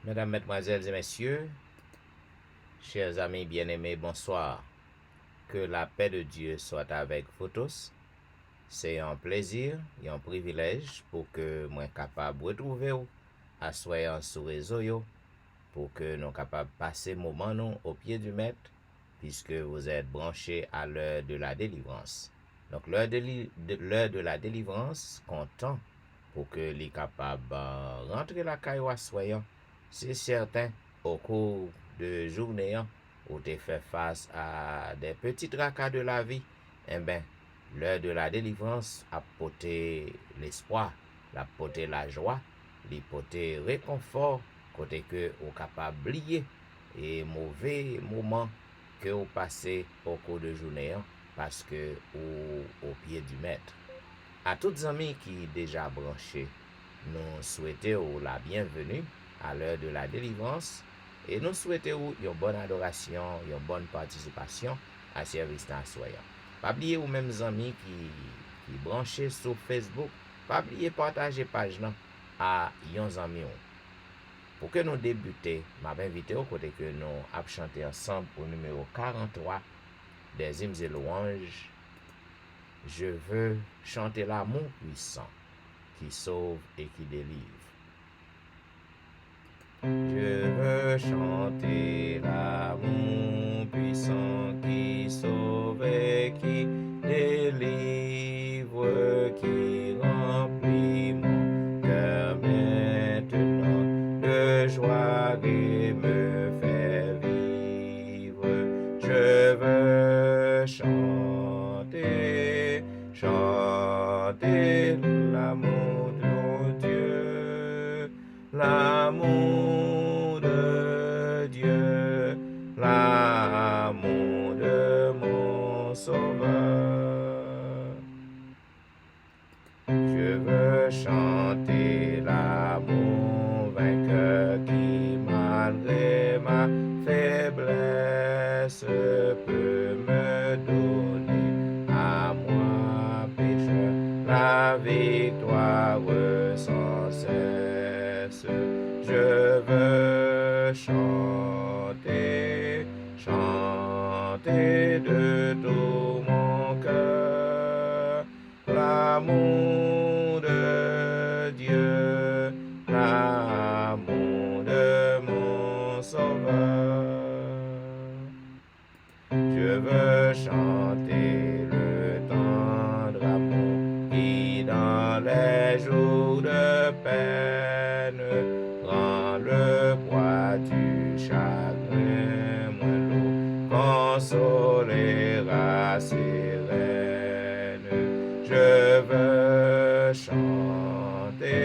Mesdames, Mesdemoiselles et Messieurs, chers amis bien-aimés, bonsoir. Que la paix de Dieu soit avec vous tous. C'est un plaisir et un privilège pour que moi capable de retrouver vous à soyant sur réseau yo, pour que nous capables de passer moment nous au pied du maître, puisque vous êtes branchés à l'heure de la délivrance. Donc l'heure de la délivrance, content pour que les capables rentrer la caille à soyant. C'est certain, au cours de journée, où tu fais face à des petits tracas de la vie, eh bien, l'heure de la délivrance a porté l'espoir, a porté la joie, a porté réconfort, côté que vous capable d'oublier et mauvais moments que vous passez au cours de journée, parce que au pied du maître. À tous les amis qui déjà branchés, nous souhaitons la bienvenue à l'heure de la délivrance et nous souhaitons une bonne adoration, une bonne participation à service d'assoyant. Pas oublier aux mêmes amis qui branchés sur Facebook, pas oublier partager page là à yon amis. Pour que nous débuter, m'a invité au côté que nous avons chanté ensemble au numéro 43 des hymnes et louanges. Je veux chanter l'amour puissant qui sauve et qui délivre. Je veux chanter l'amour puissant qui sauve et qui délivre, qui remplit mon cœur maintenant de joie et me fait vivre. Je veux chanter l'amour de mon Dieu, l'amour de Dieu, l'amour de mon Sauveur. Je veux chanter l'amour vainqueur qui, malgré ma faiblesse, peut me donner à moi, pécheur, la victoire sans cesse. Je veux chanter de tout mon cœur l'amour de Dieu, l'amour de mon Sauveur. Je veux chanter le tendre amour qui les jours de peine, rends le poids du chagrin moins lourd, consolera sereine. Je veux chanter,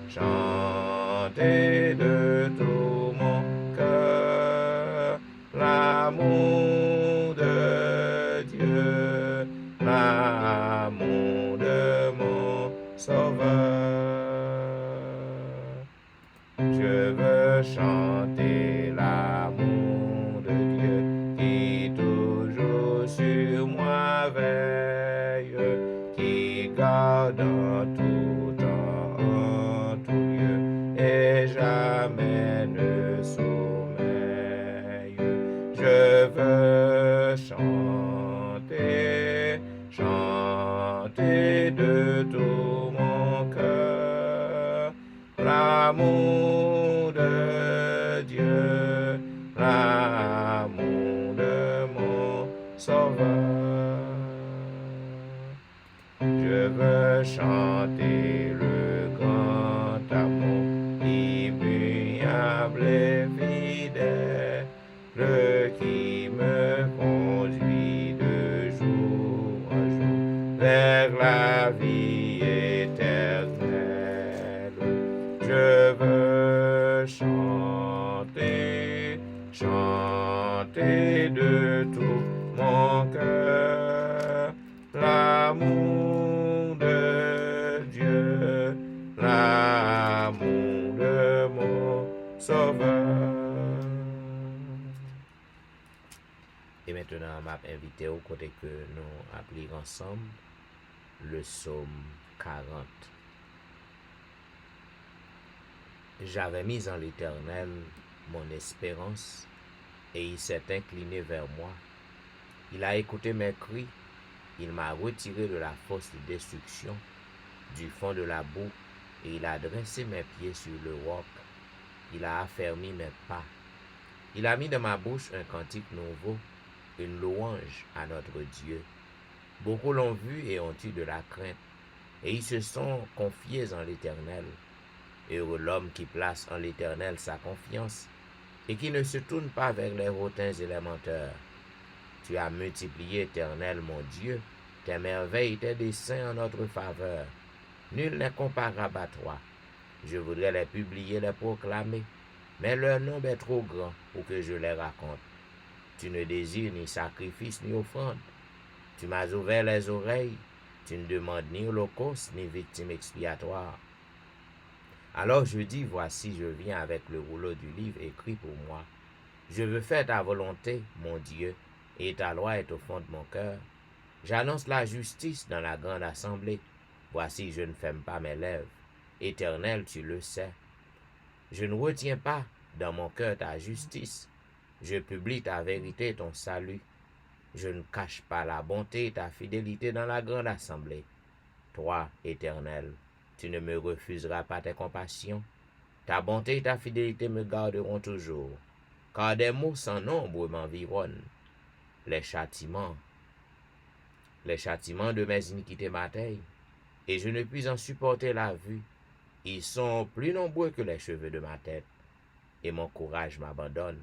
chanter de tout mon cœur l'amour de Dieu, l'amour de mon Sauveur. Je veux chanter l'amour de Dieu qui toujours sur moi veille, qui garde en tout temps, en tout lieu, et jamais ne sommeille. Je veux chanter, chanter de tout mon cœur l'amour de Dieu, l'amour de mon Sauveur. Je veux chanter le grand amour immuable et fidèle, qui me conduit de jour en jour vers la vie éternelle. Je veux chanter, chanter de tout mon cœur l'amour de Dieu, l'amour de mon Sauveur. Et maintenant, m'a invité au côté que nous appliquons ensemble le psaume 40. J'avais mis en l'Éternel mon espérance, et il s'est incliné vers moi. Il a écouté mes cris, il m'a retiré de la fosse de destruction, du fond de la boue, et il a dressé mes pieds sur le roc. Il a affermi mes pas. Il a mis dans ma bouche un cantique nouveau, une louange à notre Dieu. Beaucoup l'ont vu et ont eu de la crainte, et ils se sont confiés en l'Éternel. Heureux l'homme qui place en l'Éternel sa confiance et qui ne se tourne pas vers les hautains et les menteurs. Tu as multiplié, Éternel, mon Dieu, tes merveilles, tes desseins en notre faveur. Nul n'est comparable à toi. Je voudrais les publier, les proclamer, mais leur nombre est trop grand pour que je les raconte. Tu ne désires ni sacrifice ni offrande. Tu m'as ouvert les oreilles. Tu ne demandes ni holocauste ni victime expiatoire. Alors je dis, voici, je viens avec le rouleau du livre écrit pour moi. Je veux faire ta volonté, mon Dieu, et ta loi est au fond de mon cœur. J'annonce la justice dans la grande assemblée. Voici, je ne ferme pas mes lèvres. Éternel, tu le sais. Je ne retiens pas dans mon cœur ta justice. Je publie ta vérité et ton salut. Je ne cache pas la bonté et ta fidélité dans la grande assemblée. Toi, Éternel, tu ne me refuseras pas tes compassions. Ta bonté et ta fidélité me garderont toujours, car des maux sans nombre m'environnent. Les châtiments de mes iniquités m'atteignent, et je ne puis en supporter la vue. Ils sont plus nombreux que les cheveux de ma tête, et mon courage m'abandonne.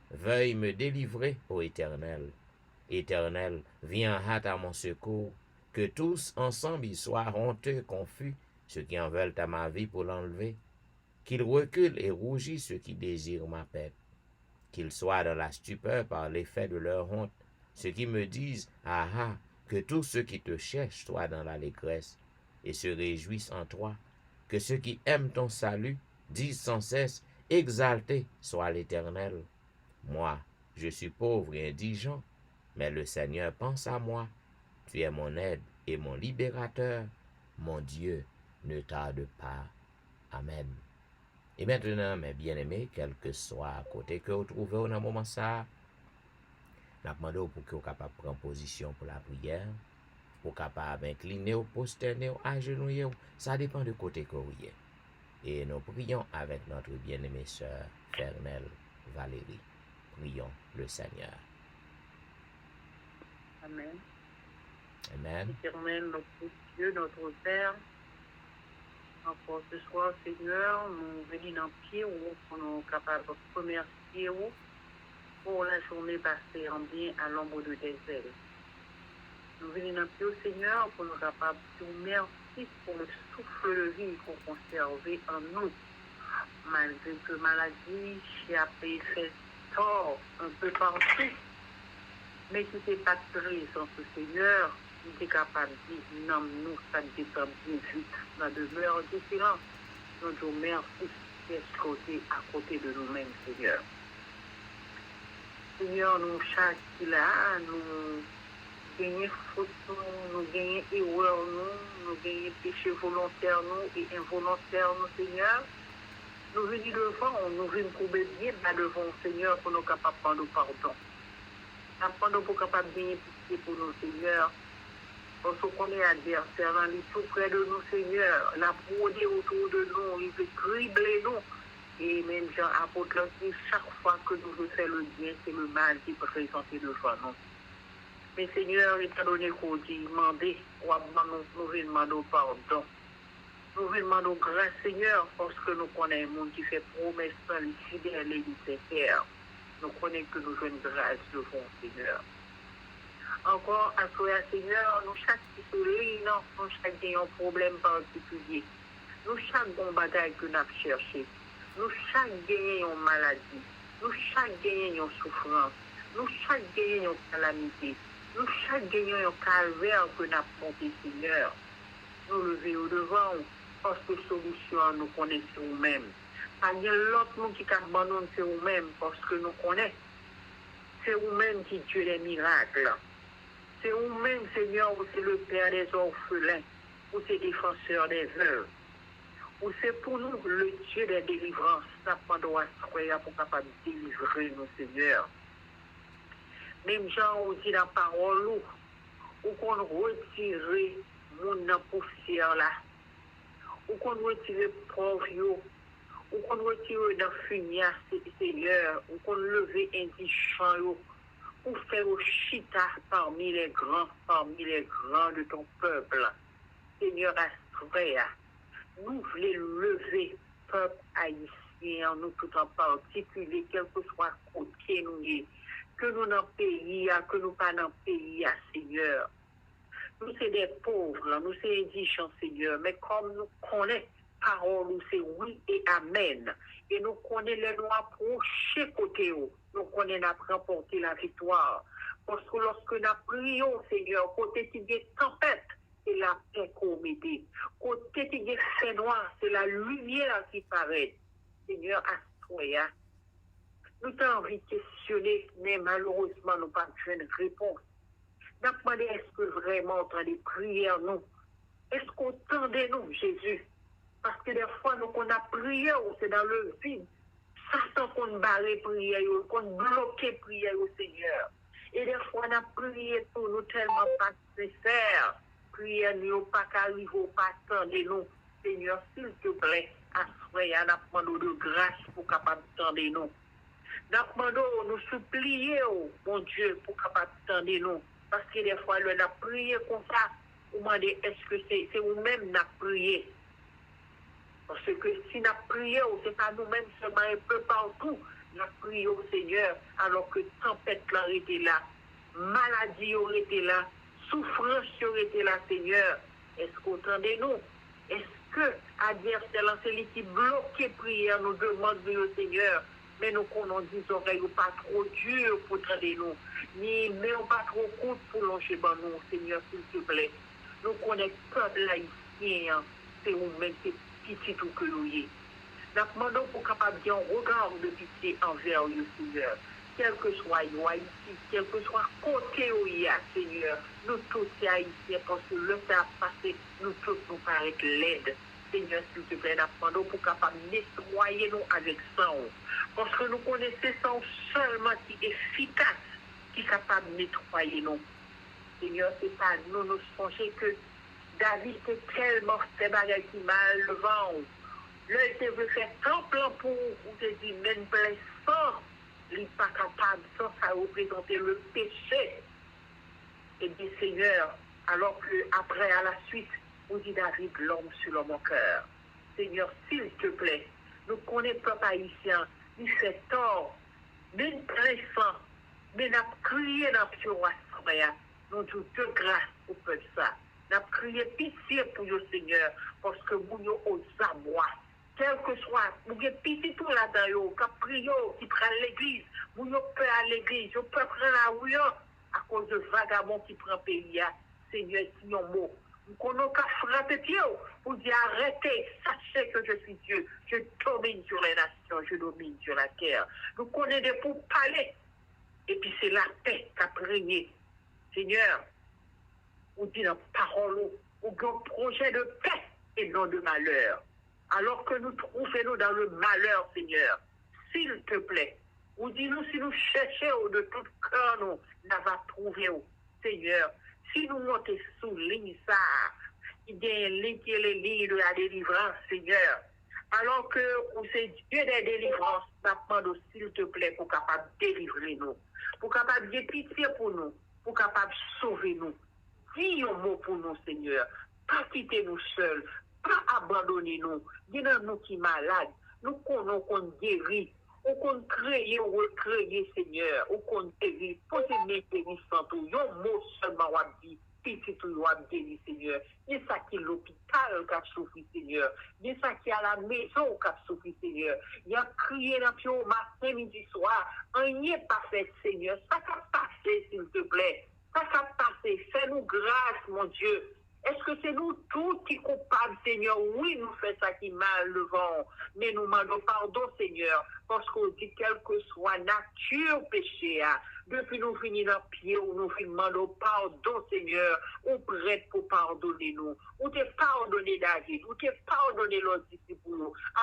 Veuille me délivrer, ô Éternel. Éternel, viens en hâte à mon secours. Que tous ensemble y soient honteux, confus, ceux qui en veulent à ma vie pour l'enlever. Qu'ils reculent et rougissent ceux qui désirent ma perte. Qu'ils soient dans la stupeur par l'effet de leur honte, ceux qui me disent, ah ah, que tous ceux qui te cherchent soient dans l'allégresse et se réjouissent en toi. Que ceux qui aiment ton salut disent sans cesse, exalté soit l'Éternel. Moi, je suis pauvre et indigent, mais le Seigneur pense à moi. Tu es mon aide et mon libérateur. Mon Dieu, ne tarde pas. Amen. Et maintenant, mes bien-aimés, quel que soit à côté que vous trouvez dans le moment ça, nous demandons pour que vous capable prendre position pour la prière, pour capable incliner ou posterner ou agenouiller, ça dépend de côté que vous êtes. Et nous prions avec notre bien-aimée sœur Fernelle Valérie. Prions le Seigneur. Amen. Amen. Éternel, notre Dieu, notre Père, Encore ce soir, Seigneur, nous venons dans le pied pour nous capables de remercier pour la journée passée en bien à l'ombre de tes ailes. Nous venons dans le pied, Seigneur, pour nous capables de nous merci pour le souffle de vie qu'on conserve en nous. Malgré que maladie, a fait tort un peu partout, mais qui n'est pas présent, ce Seigneur, nous sommes capables de dire, non, nous, ça dépend bien vite, dans la demeure du silence. Nous disons merci d'être à côté de nous-mêmes, Seigneur. Seigneur, nous, chaque là, nous gagnons faute, nous gagnons erreur, nous gagnons péché volontaire, nous, et involontaire, nous, Seigneur. Nous venons devant, nous venons couper bien devant le Seigneur pour nous capables de prendre pardon. Apprendre pour capable de gagner pitié pour nous, Seigneur. Parce qu'on est adversaire, il est tout près de nous, Seigneur. La brodée autour de nous, il veut cribler nous. Et même Jean apôtre dit, chaque fois que nous voulons faire le bien, c'est le mal qui est présenté devant nous. Mais Seigneur, étant donné qu'on dit, demandez, nous voulons demander pardon. Nous voulons demander grâce, Seigneur, parce que nous connaissons un monde qui fait promesse, les fidèles et les sincères. Nous connaissons que nous avons grâce devant Seigneur. Encore à toi, Seigneur, nous chaque qui se lit, nous chaque qui a un problème particulier. Nous chaque bon bagaille que nous avons cherché. Nous chaque qui a une maladie. Nous chaque qui a une souffrance. Nous chaque qui a une calamité. Nous chaque qui a un calvaire que nous avons monté, Seigneur. Nous lever au devant parce que solution nous connaissons nous-mêmes. Pas de l'autre nous qui abandonne c'est nous-mêmes parce que nous connaissons. C'est nous-mêmes qui Dieu les miracles. C'est nous-mêmes, Seigneur, où c'est le Père des orphelins, où c'est défenseur des veuves, où c'est pour nous le Dieu des délivrances. Ça doit se pour capable de délivrer nous, Seigneur. Même gens où dit la parole, où qu'on retire mon poussière là, où qu'on retire pauvre, où qu'on retire dans fumier, Seigneur, où qu'on leve indifférent, pour faire au chita parmi les grands de ton peuple. Seigneur, Astrea, nous voulons lever peuple haïtien, nous tout en particulier, quel que soit côté nous est, que nous dans le pays, que nous pas dans le pays, Seigneur. Nous c'est des pauvres, nous c'est indigents, Seigneur, mais comme nous connaissons parole, nous c'est oui et amen. Et nous connaissons les lois approcher côté où. Nous connaissons remporter la victoire. Parce que lorsque nous prions, Seigneur, côté qui y a tempête, c'est la paix qu'on met. Côté qui y a fait noir, c'est la lumière qui paraît. Seigneur, à toi, nous t'avons envie de questionner, mais malheureusement, nous n'avons pas de réponse. Nous avons demandé, est-ce que vraiment on entend des prières, nous? Est-ce qu'on entendait nous, Jésus? Parce que des fois, nous, qu'on a prié, c'est dans le vide. Satan qu'on barre prière, qu'on bloque prière au Seigneur. Et des fois, on a prié pour nous tellement pas nécessaire. Prière, nous pas qu'arriver au pas de nous. Seigneur, s'il te plaît, assoyez, on a demandé de grâce pour capable de nous. Nous supplier, mon Dieu, pour capable de nous. Parce que des fois, on a prié comme ça. On demande, est-ce que c'est nous-mêmes qui avons prié? Parce que si nous avons prié, ce n'est pas nous-mêmes seulement un peu partout. Nous avons prié au Seigneur alors que tempête était là, maladie aurait été là, souffrance aurait été là, Seigneur. Est-ce qu'on entendez nous? Est-ce que adversaire, celui qui bloque prière, nous demande au Seigneur? Mais nous qu'on dit oreilles pas trop dur pour entendre nous, ni mais pas trop court pour longer dans nous, Seigneur, s'il te plaît. Nous connaissons peuple haïtien, c'est nous-mêmes, c'est petit tout que nous y est. Nous demandons pour capable de un regard de pitié envers le Seigneur. Quel que soit Haïti, quel que soit côté où il y a, Seigneur, nous tous haïtiens, parce que le temps passé, nous tous nous paraître l'aide. Seigneur, s'il te plaît, nous demandons pour capable de nettoyer nous avec sang. Parce que nous connaissons sang seulement qui est efficace, qui est capable de nettoyer nous. Seigneur, c'est pas nous, nous songez que David était tellement fait bagaille qui mal le vent. Là, il veut faire tant plan pour ou te dit même plein sang, il n'est pas capable, sans ça représenter le péché. Et bien, Seigneur, alors que après, à la suite, on dit David, l'homme sur l'homme au cœur. Seigneur, s'il te plaît, nous connaissons peuple haïtien, il fait tort, mais plein sang, mais nous avons crié dans le roi, nous disons de grâce pour peuple ça. Nous avons crié pitié pour le Seigneur, parce que vous nous aux abois. Quel que soit, vous avez pitié tout là-dedans, qui prie, qui prend l'église, vous avez peur à l'église, vous pouvez prendre la rue à cause de vagabonds qui prennent le pays. Seigneur, si un mot. Nous connaissons qu'à frapper Dieu pour dire arrêtez, sachez que je suis Dieu, je domine sur les nations, je domine sur la terre. Nous connaissons des pour parler, et puis c'est la paix qui a régné. Seigneur, on dit dans parole, on a un projet de paix et non de malheur. Alors que nous trouvons dans le malheur, Seigneur, s'il te plaît, ou dis-nous si nous cherchons de tout cœur, nous n'avons trouvé, Seigneur. Si nous montons sous ligne ça, il y a une ligne qui est les lignes de la délivrance, Seigneur. Alors que c'est Dieu des délivrances, nous demandons s'il te plaît pour capable de délivrer nous, pour capable de pitié pour nous, pour capable de sauver nous. Dis un mot pour nous, Seigneur. Pas quitter nous seuls, pas abandonner nous. Dis-nous nous qui malades, nous connaissons qu'on guérit. Ou qu'on crée, ou recrée, Seigneur, ou qu'on guérit, posez mes guérissants tout, yon mot seulement wap dit, petit tout wap guéri, Seigneur. Ni ça qui est l'hôpital qui a souffert, Seigneur. Ni ça qui est à la maison qui a souffert, Seigneur. Il a crié dans le matin, midi, soir. Rien n'est pas fait, Seigneur. Ça va passer, s'il te plaît. Ça va passer. Fais-nous grâce, mon Dieu. Est-ce que c'est nous tous qui sommes coupables, Seigneur? Oui, nous faisons ça qui mal devant, mais nous demandons pardon, Seigneur, parce qu'on dit quelle que soit nature péché, depuis nous finissons dans le pied, nous demandons pardon, Seigneur, on prête pour pardonner nous. On t'a pardonné David, on t'a pardonné l'autre disciple,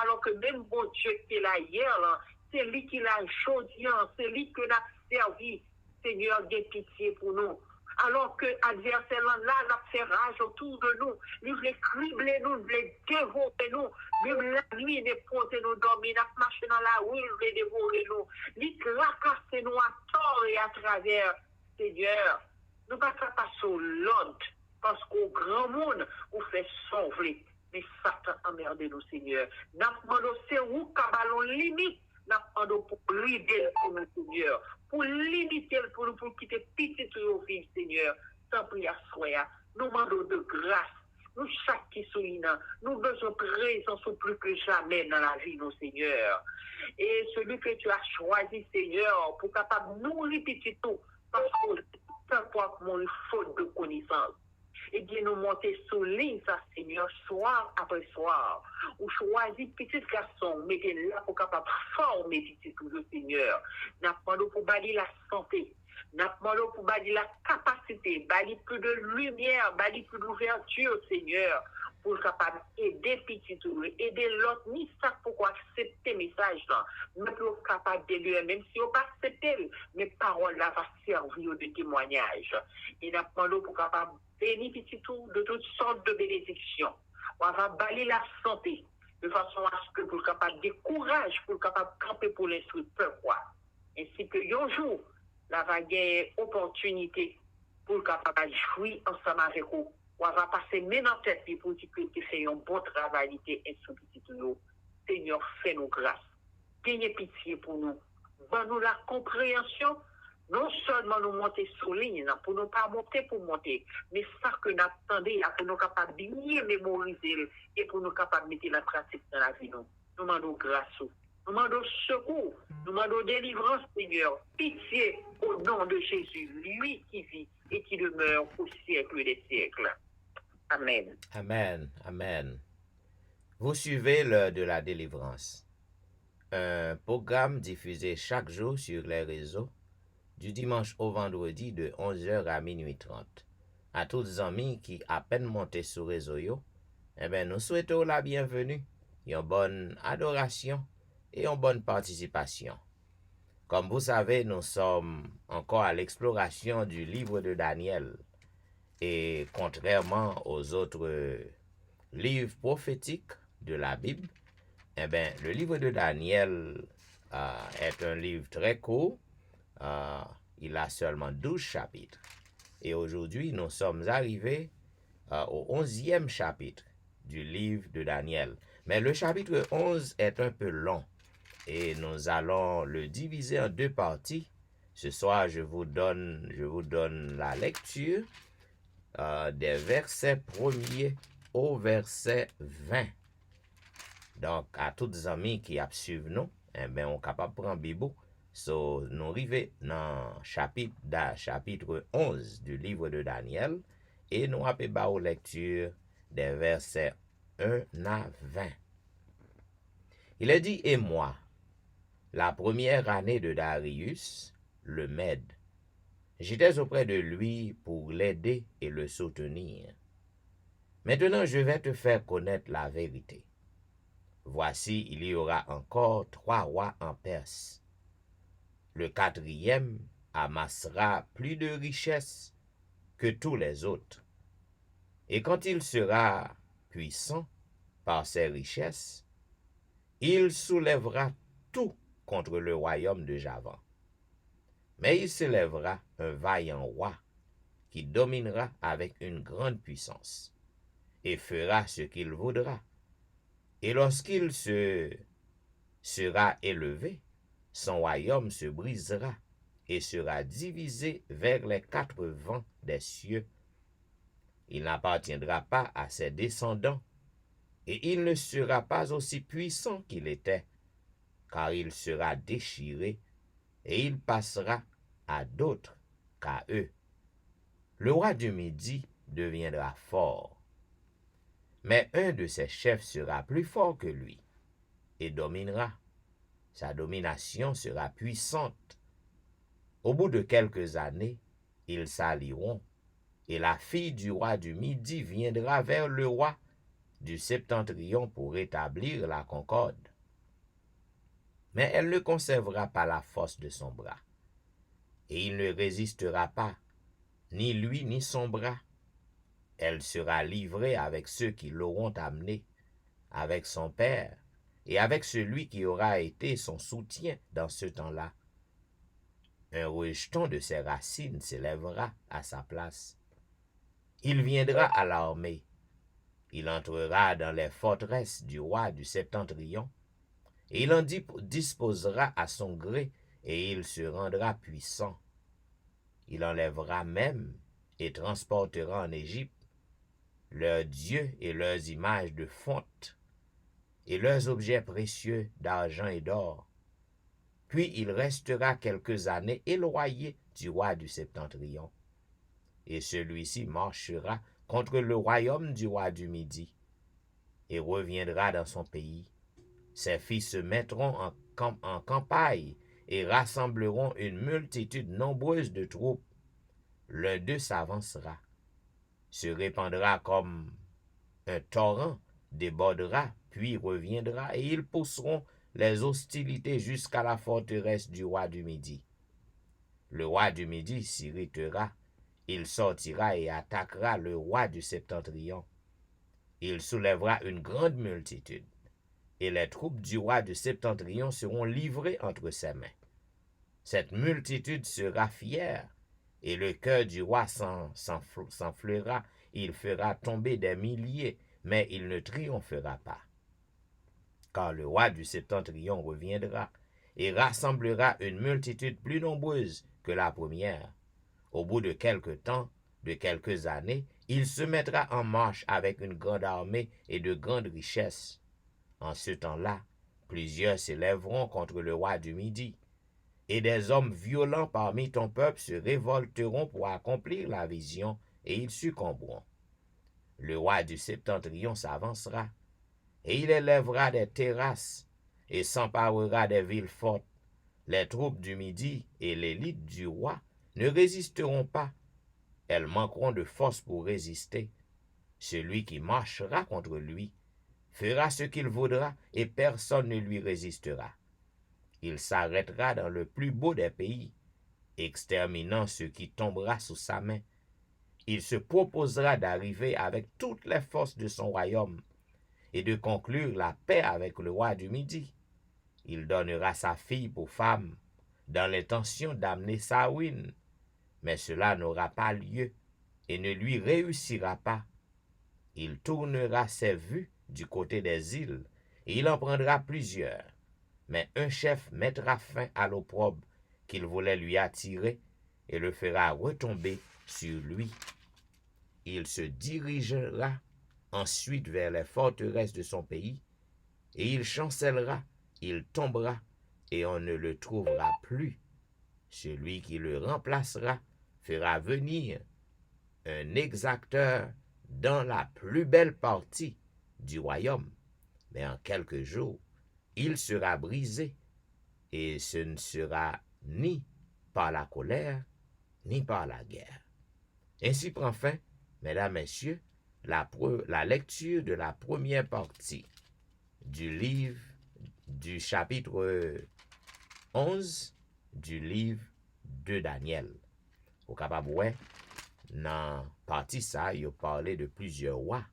alors que même bon Dieu qui est là hier, là, c'est lui qui l'a choisi, c'est lui qui l'a servi, Seigneur, des pitié pour nous. Alors que l'adversaire là, l'a fait rage autour de nous, il voulait cribler nous, il voulait dévorer nous, même la nuit, il poser nous dormir, il marché dans la rue, il voulait dévorer nous, il tracasser nous à tort et à travers. Seigneur, nous ne passons pas sur l'autre, parce qu'au grand monde, on fait sauver, mais Satan emmerde nous, Seigneur. Nous demandons, c'est où qu'on limite. Nous demandons pour l'aider pour nous, Seigneur. Pour limiter, pour quitter petit tout vivre, Seigneur. Sans prière, soya. Nous demandons de grâce. Nous, chaque qui souligne, nous besoin de présence plus que jamais dans la vie, nos Seigneur. Et celui que tu as choisi, Seigneur, pour capable nous répéter tout, parce que parfois, mon faute de connaissance. Et bien, nous monter sous ligne, ça, Seigneur, soir après soir. Ou choisir petit garçon, mettez là pour capable former petit tout le Seigneur. Nous demandons pour bâtir la santé. Nous demandons pour bâtir la capacité, bâtir plus de lumière, bâtir plus d'ouverture, Seigneur, pour capable aider petit tout, aider l'autre, ni ça pourquoi accepter message là. Nous sommes capables d'aider, même si on pas accepter, mais parole là va servir de témoignage. Et nous demandons pour capable bénéficier de toutes sortes de bénédictions. On va balayer la santé de façon à ce que pour capable de courage, pour capable camper pour l'instruire peuple. Ainsi que un jour, la va gagner opportunité pour capable jouer ensemble avec vous. On va passer même en tête pour dire que tu fais un bon travail et instruit tout. Seigneur, fais-nous grâce. Gagnez pitié pour nous. Donne-nous la compréhension. Non seulement nous monter sur ligne, pour nous pas monter pour monter, mais ça que nous attendons, pour nous capables de bien mémoriser et pour nous capables de mettre la pratique dans la vie. Nous demandons grâce, nous demandons secours, nous demandons délivrance, Seigneur, pitié au nom de Jésus, lui qui vit et qui demeure au siècle des siècles. Amen. Amen. Amen. Vous suivez l'heure de la délivrance, un programme diffusé chaque jour sur les réseaux, du dimanche au vendredi de 11h à minuit 30. À tous les amis qui à peine montés sur réseau yo, nous souhaitons la bienvenue, une bonne adoration et une bonne participation. Comme vous savez, nous sommes encore à l'exploration du livre de Daniel. Et contrairement aux autres livres prophétiques de la Bible, le livre de Daniel est un livre très court. Il a seulement 12 chapitres. Et aujourd'hui, nous sommes arrivés au 11e chapitre du livre de Daniel. Mais le chapitre 11 est un peu long et nous allons le diviser en deux parties. Ce soir, je vous donne la lecture des versets 1er au verset 20. Donc, à toutes les amis qui suivent nous, on est capable de prendre Bible. So, nous arrivons dans chapitre 11 du livre de Daniel et nous avons la lecture des versets 1 à 20. Il est dit, et moi, la première année de Darius, le Mède, j'étais auprès de lui pour l'aider et le soutenir. Maintenant, je vais te faire connaître la vérité. Voici, il y aura encore 3 rois en Perse. Le 4e amassera plus de richesses que tous les autres. Et quand il sera puissant par ses richesses, il soulèvera tout contre le royaume de Javan. Mais il s'élèvera un vaillant roi qui dominera avec une grande puissance et fera ce qu'il voudra. Et lorsqu'il sera élevé, son royaume se brisera et sera divisé vers les 4 vents des cieux. Il n'appartiendra pas à ses descendants, et il ne sera pas aussi puissant qu'il était, car il sera déchiré, et il passera à d'autres qu'à eux. Le roi du Midi deviendra fort, mais un de ses chefs sera plus fort que lui, et dominera. Sa domination sera puissante. Au bout de quelques années, ils s'allieront, et la fille du roi du Midi viendra vers le roi du Septentrion pour rétablir la concorde. Mais elle ne conservera pas la force de son bras, et il ne résistera pas, ni lui ni son bras. Elle sera livrée avec ceux qui l'auront amenée, avec son père, et avec celui qui aura été son soutien dans ce temps-là. Un rejeton de ses racines s'élèvera à sa place. Il viendra à l'armée. Il entrera dans les forteresses du roi du Septentrion, et il en disposera à son gré, et il se rendra puissant. Il enlèvera même et transportera en Égypte leurs dieux et leurs images de fonte, et leurs objets précieux d'argent et d'or. Puis il restera quelques années éloigné du roi du Septentrion, et celui-ci marchera contre le royaume du roi du Midi, et reviendra dans son pays. Ses fils se mettront en campagne, et rassembleront une multitude nombreuse de troupes. L'un d'eux s'avancera, se répandra comme un torrent, débordera, puis reviendra, et ils pousseront les hostilités jusqu'à la forteresse du roi du Midi. Le roi du Midi s'irritera, il sortira et attaquera le roi du Septentrion. Il soulèvera une grande multitude, et les troupes du roi du Septentrion seront livrées entre ses mains. Cette multitude sera fière, et le cœur du roi s'enflera, il fera tomber des milliers, mais il ne triomphera pas. Car le roi du Septentrion reviendra, et rassemblera une multitude plus nombreuse que la première. Au bout de quelque temps, de quelques années, il se mettra en marche avec une grande armée et de grandes richesses. En ce temps-là, plusieurs s'élèveront contre le roi du Midi, et des hommes violents parmi ton peuple se révolteront pour accomplir la vision, et ils succomberont. Le roi du Septentrion s'avancera, et il élèvera des terrasses, et s'emparera des villes fortes. Les troupes du Midi et l'élite du roi ne résisteront pas. Elles manqueront de force pour résister. Celui qui marchera contre lui fera ce qu'il voudra, et personne ne lui résistera. Il s'arrêtera dans le plus beau des pays, exterminant ce qui tombera sous sa main. Il se proposera d'arriver avec toutes les forces de son royaume et de conclure la paix avec le roi du Midi. Il donnera sa fille pour femme, dans l'intention d'amener sa ruine, mais cela n'aura pas lieu et ne lui réussira pas. il tournera ses vues du côté des îles, et il en prendra plusieurs. Mais un chef mettra fin à l'opprobre qu'il voulait lui attirer et le fera retomber sur lui. Il se dirigera ensuite vers les forteresses de son pays, et il chancellera, il tombera, et on ne le trouvera plus. Celui qui le remplacera fera venir un exacteur dans la plus belle partie du royaume, mais en quelques jours, il sera brisé, et ce ne sera ni par la colère, ni par la guerre. Ainsi prend fin, mesdames, messieurs, la lecture de la première partie du livre du chapitre 11 du livre de Daniel. Au capable, ouais, dans partie ça, il a parlé de plusieurs rois.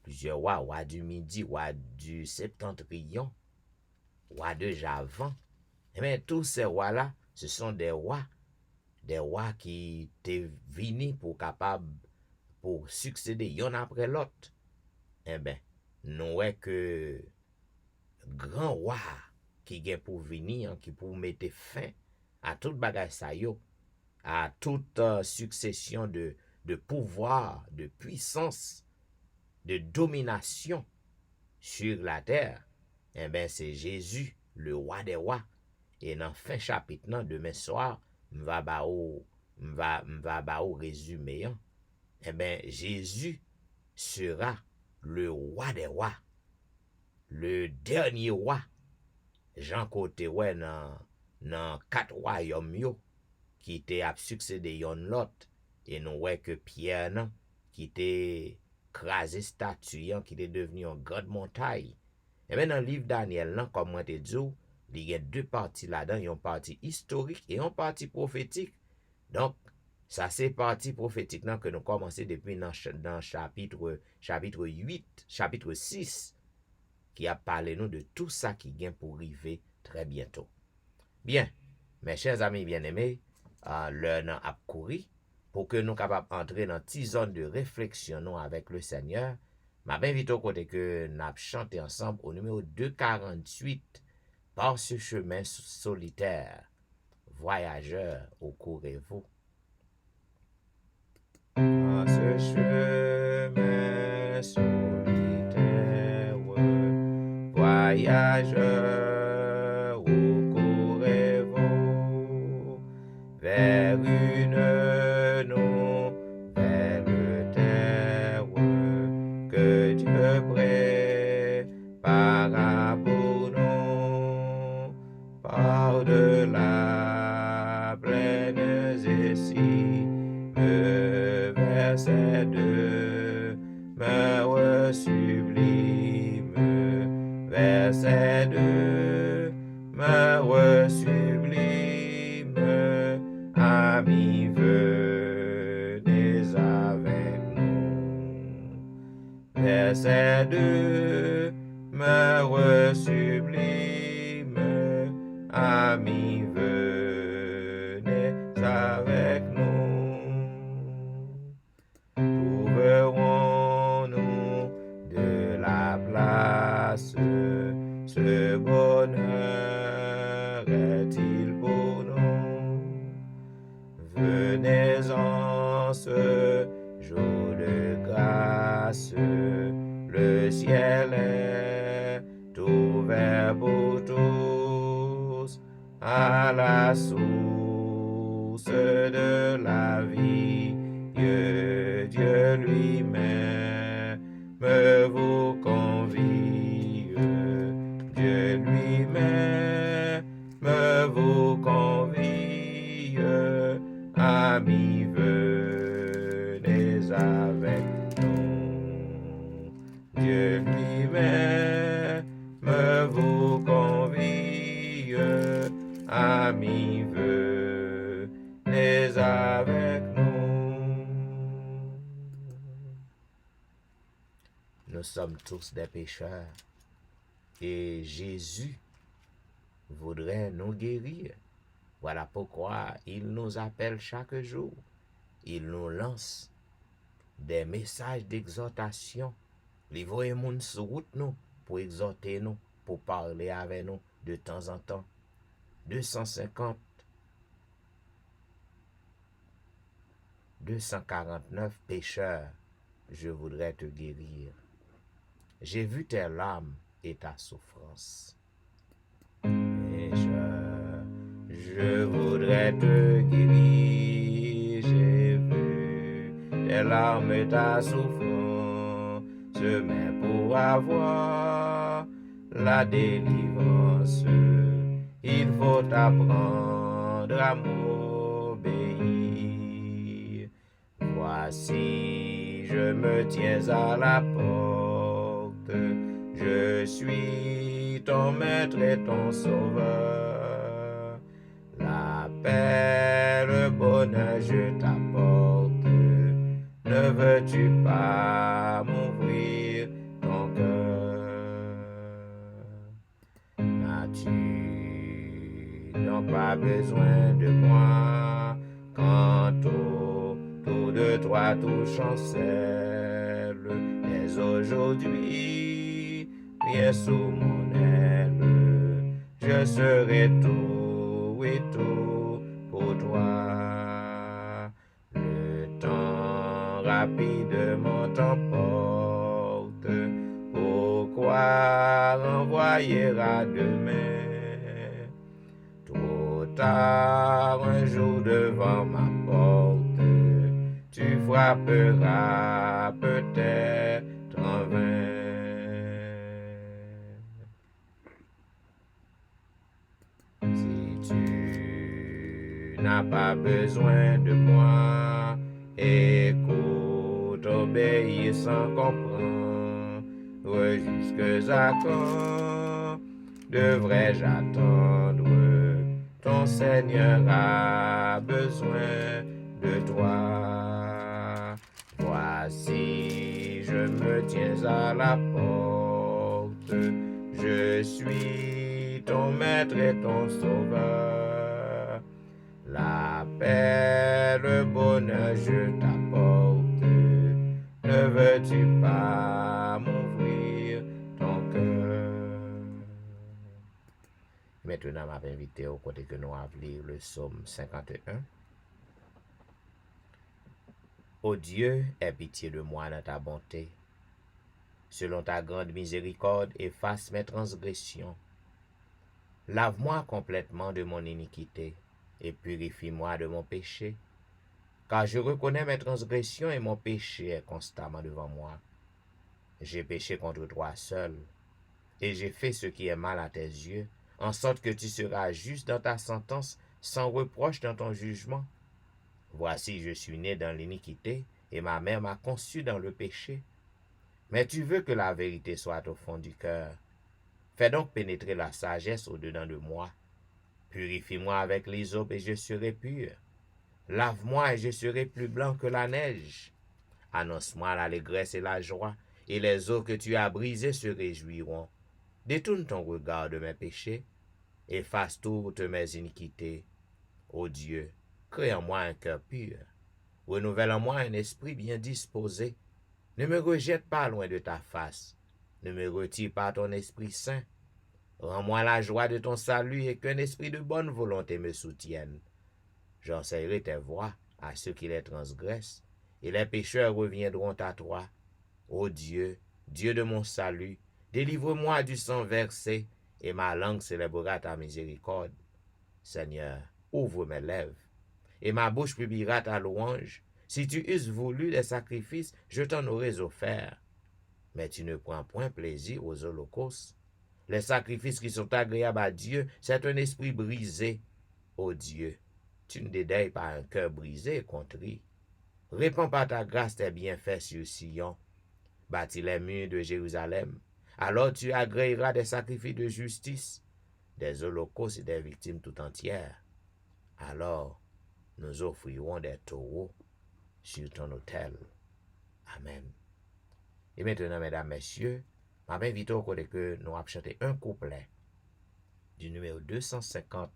Plusieurs rois, roi du Midi, roi du Septentrion, roi de Javan. Et bien, tous ces rois-là, ce sont des rois qui étaient venus pour succéder yon après l'autre. Eh bien, nous voyons que grand roi qui vient pour venir, qui pour mettre fin à toute bagage ça yo, à toute succession de pouvoir, de puissance, de domination sur la terre, eh bien, c'est Jésus, le roi des rois. Et dans fin chapitre, demain soir, m'va ba ou résumé. Eh bien, Jésus sera le roi des rois, le dernier roi. Jean côté ouais dans 4 royaumes yo qui était à succéder yon l'autre, et nous ouais que Pierre nan qui était crasé statue qui était devenu une grande montagne. Et bien dans le livre Daniel nan, comme moi te dit, il y a 2 parties là-dedans, il y a une partie historique et une partie prophétique. Donc ça c'est partie prophétique nan que nous commençons depuis dans chapitre 8, chapitre 6 qui a parlé nous de tout ça qui vient pour arriver très bientôt. Bien, mes chers amis bien-aimés, l'heure n'a pas couru pour que nous capables d'entrer dans une petite zone de réflexion avec le Seigneur. M'a invité au côté que nous chanter ensemble au numéro 248 par ce chemin solitaire. Voyageurs, où courez-vous? Par ce chemin solitaire, voyageurs, où courez-vous? Vers une nouvelle terre que Dieu prépara pour nous, par-delà plaines et cimes, verset 2, demeure sublime, verset 2, demeure sublime, amis, venez avec nous. Verset 2, demeure sublime, amis, venez avec nous. Trouverons-nous de la place? Ce bonheur est-il pour nous? Venez en ce jour de grâce, le ciel est ouvert pour tous, à la source de la vie, Dieu lui-même vous convie, Dieu lui-même vous convie, amis, venez avec nous. Dieu lui-même vous convie, amis, venez avec nous. Nous sommes tous des pécheurs et Jésus voudrait nous guérir. Voilà pourquoi il nous appelle chaque jour. Il nous lance des messages d'exhortation. Li voye moun sou route nous pour exhorter nous, pour parler avec nous de temps en temps. 250, 249 pécheurs, je voudrais te guérir. J'ai vu tes larmes et ta souffrance. Pécheur, je voudrais te guérir. J'ai vu tes larmes et ta souffrance, mais pour avoir la délivrance, il faut apprendre à m'obéir. Voici, je me tiens à la porte, je suis ton maître et ton sauveur. La paix, le bonheur, je t'apporte. Ne veux-tu pas m'ouvrir ton cœur? N'as-tu donc pas besoin de moi quand autour de toi tout chancelle? Dès aujourd'hui, viens sous mon aile, je serai tout et tout pour toi. Le temps rapidement t'emporte, pourquoi renvoyer à demain? Trop tard, un jour devant ma porte, tu frapperas peut-être en vain. Si tu n'as pas besoin de moi, écoute, obéis sans comprendre. Jusqu'à quand devrais-je attendre? Ton Seigneur a besoin de toi. Voici, je me tiens à la porte. Je suis ton maître et ton sauveur. La paix, le bonheur, je t'apporte. Ne veux-tu pas m'ouvrir ton cœur? Maintenant, je vais inviter au côté que nous avons lire le psaume 51. Ô Dieu, aie pitié de moi dans ta bonté. Selon ta grande miséricorde, efface mes transgressions. Lave-moi complètement de mon iniquité et purifie-moi de mon péché. Car je reconnais mes transgressions et mon péché est constamment devant moi. J'ai péché contre toi seul, et j'ai fait ce qui est mal à tes yeux, en sorte que tu seras juste dans ta sentence, sans reproche dans ton jugement. Voici, je suis né dans l'iniquité, et ma mère m'a conçu dans le péché. Mais tu veux que la vérité soit au fond du cœur. Fais donc pénétrer la sagesse au-dedans de moi. Purifie-moi avec l'hysope et je serai pur. Lave-moi et je serai plus blanc que la neige. Annonce-moi l'allégresse et la joie, et les eaux que tu as brisées se réjouiront. Détourne ton regard de mes péchés, efface toutes mes iniquités. Ô Dieu, crée en moi un cœur pur. Renouvelle en moi un esprit bien disposé. Ne me rejette pas loin de ta face. Ne me retire pas ton Esprit Saint. Rends-moi la joie de ton salut et qu'un esprit de bonne volonté me soutienne. J'enseignerai tes voies à ceux qui les transgressent, et les pécheurs reviendront à toi. Ô Dieu, Dieu de mon salut, délivre-moi du sang versé, et ma langue célébrera ta miséricorde. Seigneur, ouvre mes lèvres, et ma bouche publiera ta louange. Si tu eusses voulu des sacrifices, je t'en aurais offert. Mais tu ne prends point plaisir aux holocaustes. Les sacrifices qui sont agréables à Dieu, c'est un esprit brisé. Ô Dieu, tu ne dédailles pas un cœur brisé et contrit. Répands par ta grâce tes bienfaits sur Sion. Bâtis les murs de Jérusalem. Alors tu agréeras des sacrifices de justice, des holocaustes et des victimes tout entières. Alors nous offrirons des taureaux sur ton autel. Amen. Et maintenant, mesdames, messieurs, je m'invite au côté que nous allons chanter un couplet du numéro 250,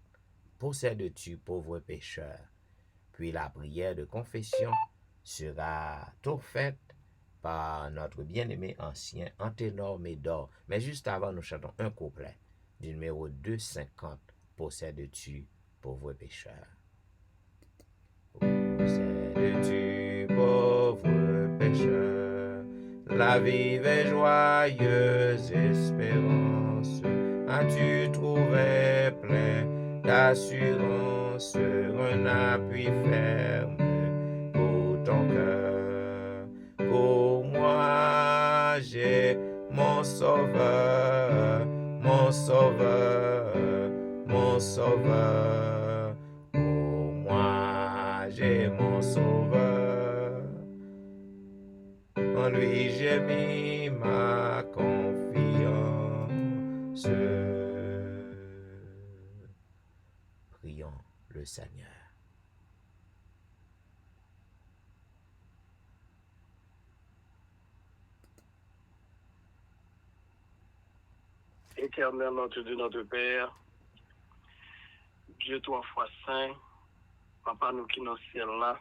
Possèdes-tu, pauvre pécheur? Puis la prière de confession sera tout faite par notre bien-aimé ancien Anténor Médor. Mais juste avant, nous chantons un couplet du numéro 250, Possèdes-tu, pauvre pécheur. Possèdes-tu, pauvre pécheur, la vive et joyeuse espérance? As-tu trouvé plein d'assurance un appui ferme pour ton cœur? Pour moi, j'ai mon sauveur, mon sauveur, mon sauveur. Pour moi, j'ai mon sauveur. En lui, j'ai mis ma confiance. Prions le Seigneur. Éternel, notre Dieu, notre Père, Dieu trois fois saint, Papa nous qui dans le ciel là,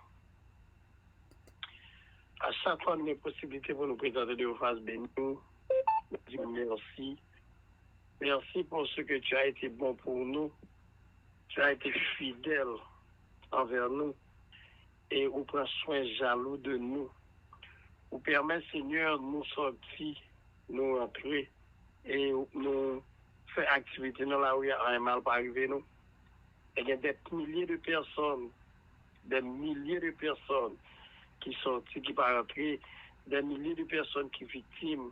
à chaque fois nous avons possibilité pour nous présenter de vos faces bénies, nous disons merci. Merci pour ce que tu as été bon pour nous, tu as été fidèle envers nous et vous prends soin jaloux de nous. Vous permet, Seigneur, nous sortir, nous entrer et nous faire activité dans la rue, un mal pas arrivé nous. Il y a des milliers de personnes qui sont qui pas rentrées, des milliers de personnes qui victimes.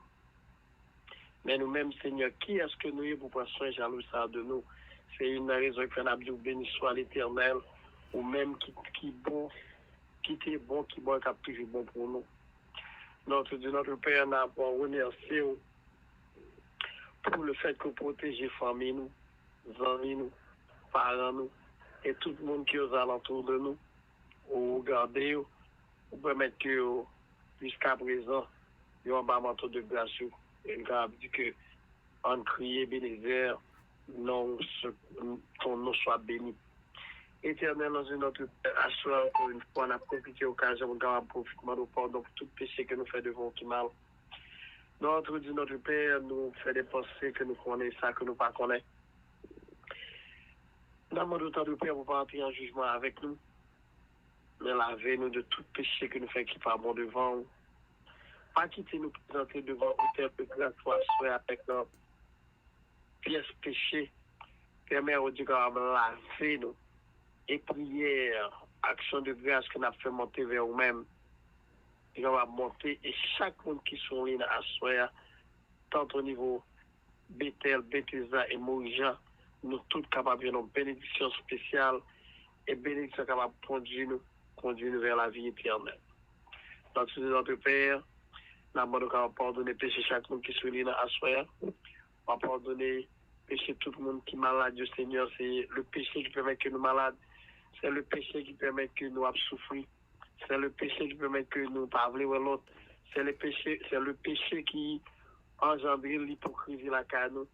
Mais nous-mêmes, Seigneur, qui est-ce que nous sommes pour prendre soin jaloux ça de nous? C'est une raison que nous avons béni soit l'Éternel, ou même qui est bon, qui est bon, qui est toujours bon pour nous. Notre Dieu, notre Père, nous avons remercié pour le fait que vous protégez famille nous, amis nous, parents nous, et tout le monde qui est aux alentours de nous. Vous regardez, vous permettez que jusqu'à présent, il y a un manteau de grâce. Et nous avons dit que en crier bénézer, ton nom soit béni. Éternel, dans notre assurance, encore une fois, on a profité de l'occasion, on a profité de pardon pour tout péché que nous faisons devant qui mal. Notre Dieu, notre Père, nous fait des pensées que nous connaissons, ça que nous ne connaissons pas. Nous demandons autant de Père pour pas entrer en jugement avec nous. Mais lavez-nous de tout péché que nous faisons qui n'est pas bon devant nous. Pas quitter nous présenter devant l'autel de grâce soit avec notre pièce péché. Permet au Dieu de laver nous. Et prière, action de grâce que nous avons fait monter vers nous-mêmes. Et on va monter et chaque monde qui sont là à soi, tant au niveau Bethel, Bethesda et Moïja, nous tous capables de une bénédiction spéciale et bénédiction capable de conduire nous vers la vie éternelle. Notre Père, nous avons pardonné péché chaque monde qui sont là à soi. On va pardonner péché tout le monde qui est malade, Dieu Seigneur. C'est le péché qui permet que nous malades. C'est le péché qui permet que nous souffrir. C'est le péché qui permet que nous ne parlions pas l'autre. C'est le péché qui engendre l'hypocrisie la canou.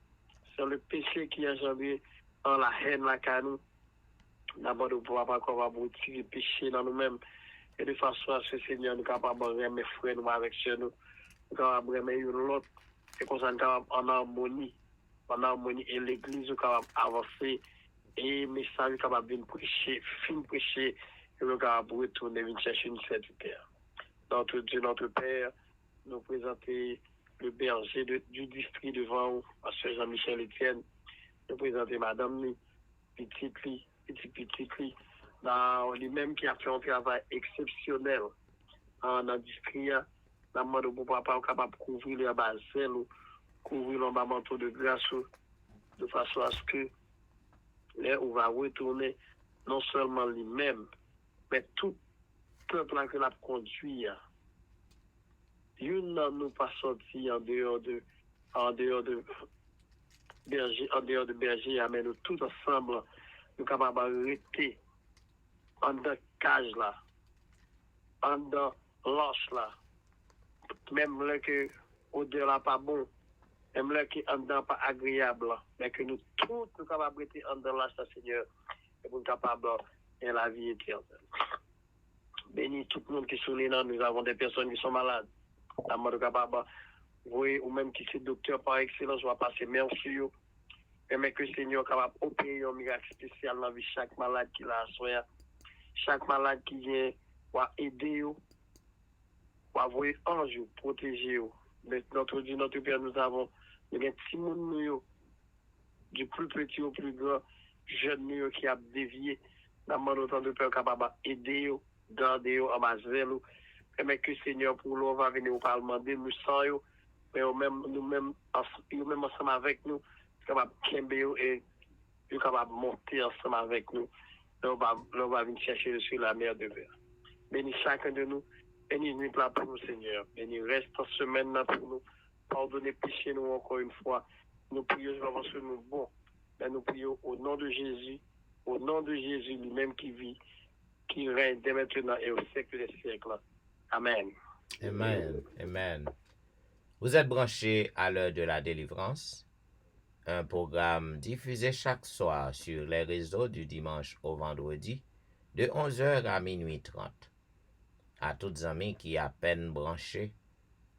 C'est le péché qui engendre la haine la canou. D'abord, nous ne pouvons pas retirer le péché dans nous-mêmes. Et de façon à ce que Seigneur nous capables de remettre mes frères nous avec chez nous. Nous capables de remettre l'autre. Et qu'on soit en harmonie. En harmonie. Et l'église est capable d'avancer. Et mes saints capables de prêcher, fin prêcher. Et nous capables de retourner, venir chercher une certitude. Notre Dieu, notre Père, nous présenter le berger du district devant vous, Pasteur Jean-Michel Etienne. Nous présenter Madame Li, petit, lui-même qui a fait un travail exceptionnel en industrie. Nous demandons pour papa capable de couvrir les bases, couvrir le manteau de grâce, de façon à ce que là, on va retourner non seulement lui-même, mais tout peuple que l'a conduit. Une n'a nous pas sorti en dehors de berger, mais nous tous ensemble, nous sommes capables de rester en dans cage là, en dans l'os là, même là que odeur là pas bon, même là que en dans pas agréable, mais que nous tous nous capables de rester en dans l'os, Seigneur, et nous capables de la vie éternelle. Bénis tout le monde qui sont là. Nous avons des personnes qui sont malades. La mort capable, oui, ou même qui sont docteurs par excellence, on va passer merci. Permet que le Seigneur est capable d'opérer un miracle spécial dans la vie de chaque malade qui l'a soin. Chaque malade qui vient, va aider, va envoyer ange, protéger. Mais notre Dieu, notre Père, nous avons des petits monde du plus petit au plus grand, jeune qui a dévié. Nous avons autant de Père capable d'aider, garder, amasser. Permet que le Seigneur, pour nous, va venir au Parlement, nous sans mais nous-mêmes ensemble avec nous, capable de et capable de monter ensemble avec nous. Là, on va venir chercher sur la mer de verre. Bénis chacun de nous. Bénis nous là pour nous, Seigneur. Bénis reste en semaine là pour nous. Pardonnez péché nous encore une fois. Nous prions vraiment sur nous. Bon, mais nous prions au nom de Jésus. Au nom de Jésus lui-même qui vit, qui règne dès maintenant et au siècle des siècles. Amen. Amen. Amen. Vous êtes branchés à l'heure de la délivrance, un programme diffusé chaque soir sur les réseaux du dimanche au vendredi de 11h à minuit 30. À toutes amis qui à peine branchés,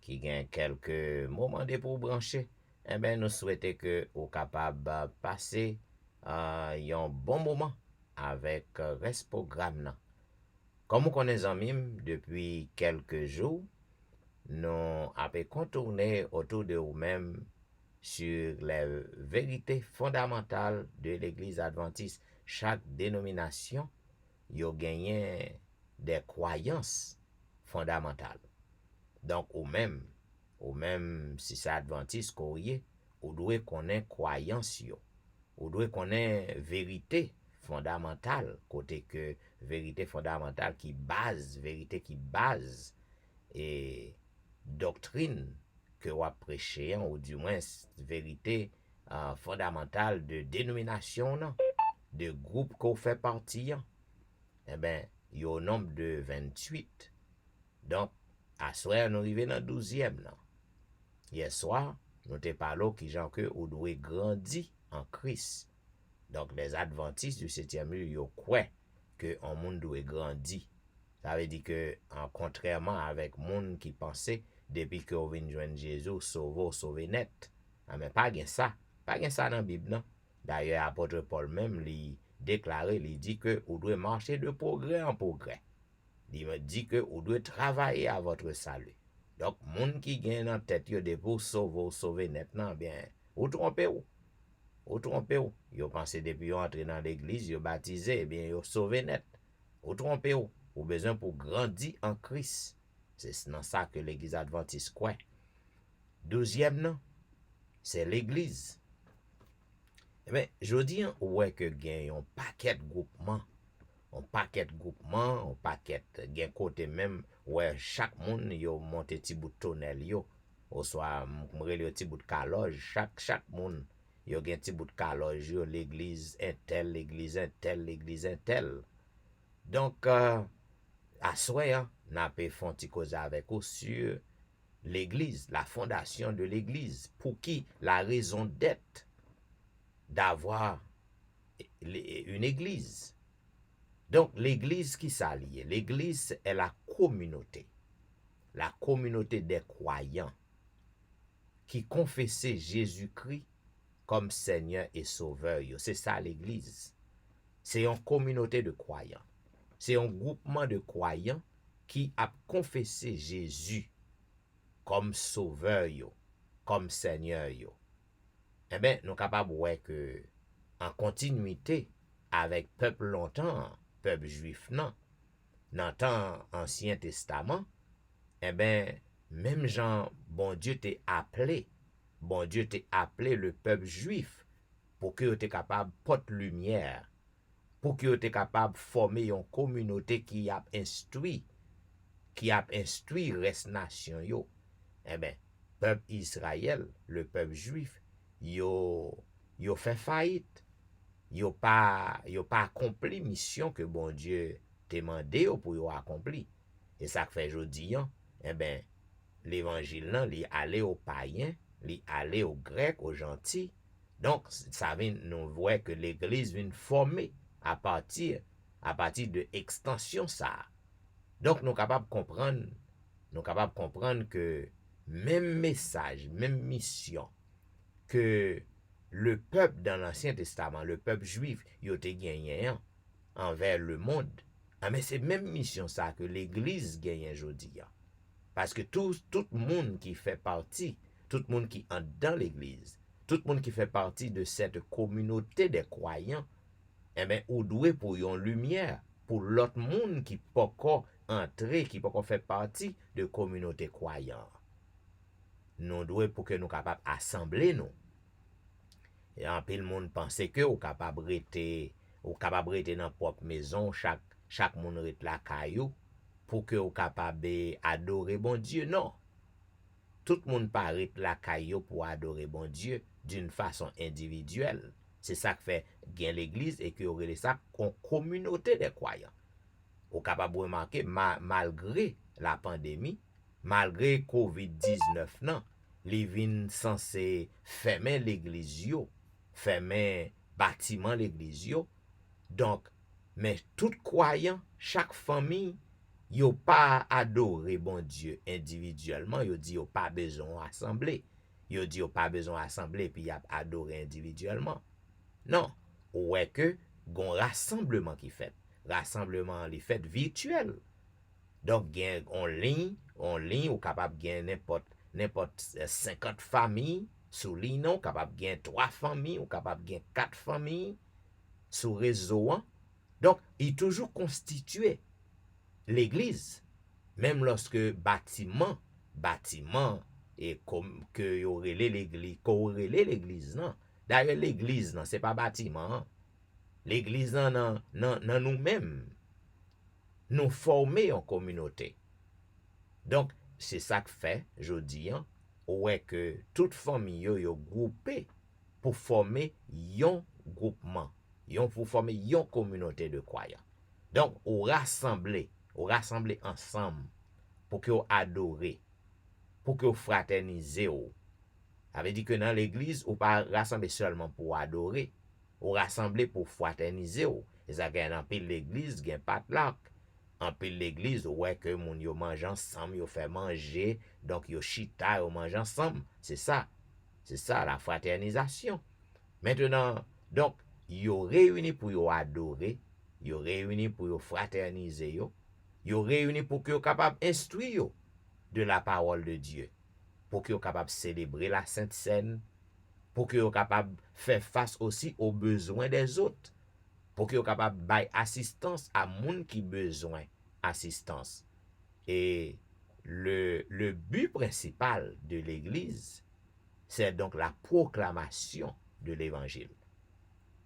qui gagnent quelques moments de pour brancher, eh bien, nous souhaitons que vous capable de passer un bon moment avec ce programme. Comme vous connaissez amis, depuis quelques jours, nous avons contourné autour de vous-même sur les vérités fondamentales de l'Église adventiste. Chaque dénomination a gagné des croyances fondamentales. Donc, ou même si c'est adventiste qu'on y ou doit connaître croyance yo. Ou doit connaître vérité fondamentale, côté que vérité fondamentale vérité qui base et doctrine que vous prêchez, ou du moins vérité fondamentale de dénomination, non, de groupe qu'on fait partie, eh bien, il y a au nombre de 28. Donc, à soir, nous arrivons dans le 12e. Non. Hier soir, nous avons parlé qui gens que vous devez grandir en Christ. Donc, les adventistes du 7e lieu, ils croient que un monde doit grandir. Ça veut dire que, contrairement avec monde qui pensait, depuis que vous venez joindre Jésus, sauver net. Mais pas ça. Pas ça dans la Bible, non. D'ailleurs, l'apôtre Paul même, il déclaré, il dit que vous devez marcher de progrès en progrès. Il me dit que vous devez travailler à votre salut. Donc, monde qui gagne en tête de pour sauver net, non, bien, vous trompez où? Vous trompez où? Vous pensez depuis vous entrez dans l'église, vous baptisé, eh bien, vous sauvé net. Vous trompez où? Vous avez besoin pour grandir en Christ. C'est dans ça que l'église adventiste croit. 12e, non, c'est l'église. Eh bien, je dis, ouais, que gagne un paquet de groupements. Un paquet, gen côté même, ouais, chaque monde yo monte petit bout de tonnel yo. Ou soit, m'rele petit bout de caloge, chaque monde, yo gen petit bout de caloge yo, l'église intel. Donc, à soir, n'a pas fait un petit cause avec vous sur l'église, la fondation de l'église. Pour qui la raison d'être d'avoir une église. Donc, l'église qui s'allie, l'église est la communauté des croyants qui confessaient Jésus-Christ comme Seigneur et Sauveur. C'est ça l'église. C'est une communauté de croyants. C'est un groupement de croyants qui a confessé Jésus comme Sauveur, comme Seigneur. Eh bien, nous sommes capables de voir que, en continuité avec peuple longtemps, peuple juif, non, dans le temps Ancien Testament, eh bien, même Jean, bon Dieu t'a appelé le peuple juif pour qu'il soit capable de porter lumière, pour qu'il soit capable de former une communauté qui a instruit reste nation yo. Eh bien, peuple Israël, le peuple juif, yo fait faillite. Yo pas accompli mission que bon Dieu t'a demandé pour yo accompli. Et ça fait jodi, eh ben, l'évangile nan li allé aux païens, li allé aux grecs, aux gentils. Donc ça vient nous voir que l'église vient former à partir de extension ça. Donc, nous capables de comprendre que même message, même mission que le peuple dans l'Ancien Testament, le peuple juif, il a gagné envers le monde. Ah, mais c'est même mission ça que l'Église gagne aujourd'hui. Parce que tout le monde qui fait partie, tout le monde qui entre dans l'Église, tout le monde qui fait partie de cette communauté des croyants, eh bien, ou doué pour une lumière, pour l'autre monde qui peut encore entrer, qui peut encore faire partie de communauté croyante. Nous doué pour que nous capables assembler nous. Et en pile monde pense que ou capable rester dans propre maison, chaque monde rete la caillou pour que ou capable adorer bon Dieu. Non. Tout le monde pas rete la caillou pour adorer bon Dieu d'une façon individuelle. C'est ça que fait gain l'église et que aurait ça en communauté des croyants. Ou capable de remarquer malgré la pandémie, malgré COVID-19 non, les vins censé fermer l'église yo, fermer bâtiment l'église yo. Donc, mais tout croyant, chaque famille, yo pas adoré bon Dieu individuellement, yo dit yo pas besoin assembler. Yo dit yo pas besoin assembler puis y a adoré individuellement. Non, ouais que gon rassemblement qui fait. Rassemblement les fait virtuel. Donc gen en ligne ou capable gen n'importe 50 familles sous ligne non, capable gen 3 familles ou capable gen 4 familles sous réseau. Donc, il toujours constitué l'église, même lorsque bâtiment et comme que y aurait l'église non. D'ailleurs l'église non, c'est pas bâtiment. L'église non nous-mêmes nous former en communauté. Donc, c'est ça que fait, je dis, ouais que toute famille yo groupé pour former un groupement, pour former une communauté de croyants. Donc, on rassembler ensemble pour que vous adorez, pour que vous fraternisez. Ça veut dire que dans l'église, on pas rassembler seulement pour adorer, on rassembler pour fraterniser. Et ça gagne en pile l'église, gagne pas de lac. En pile l'église, ouais que moun yo mange ensemble, yo fait manger, donc yo chita, yo mange ensemble. C'est ça la fraternisation. Maintenant, donc, yo réunis pour yo adorer, yo réunis pour yo fraterniser, yo réunis pour que yo capable instruire de la parole de Dieu, pour que yo capable célébrer la Sainte Seine, pour que yo capable faire face aussi aux besoins des autres, pour que yo capable bailler assistance à moun qui besoin assistance. Et le but principal de l'Église, c'est donc la proclamation de l'Évangile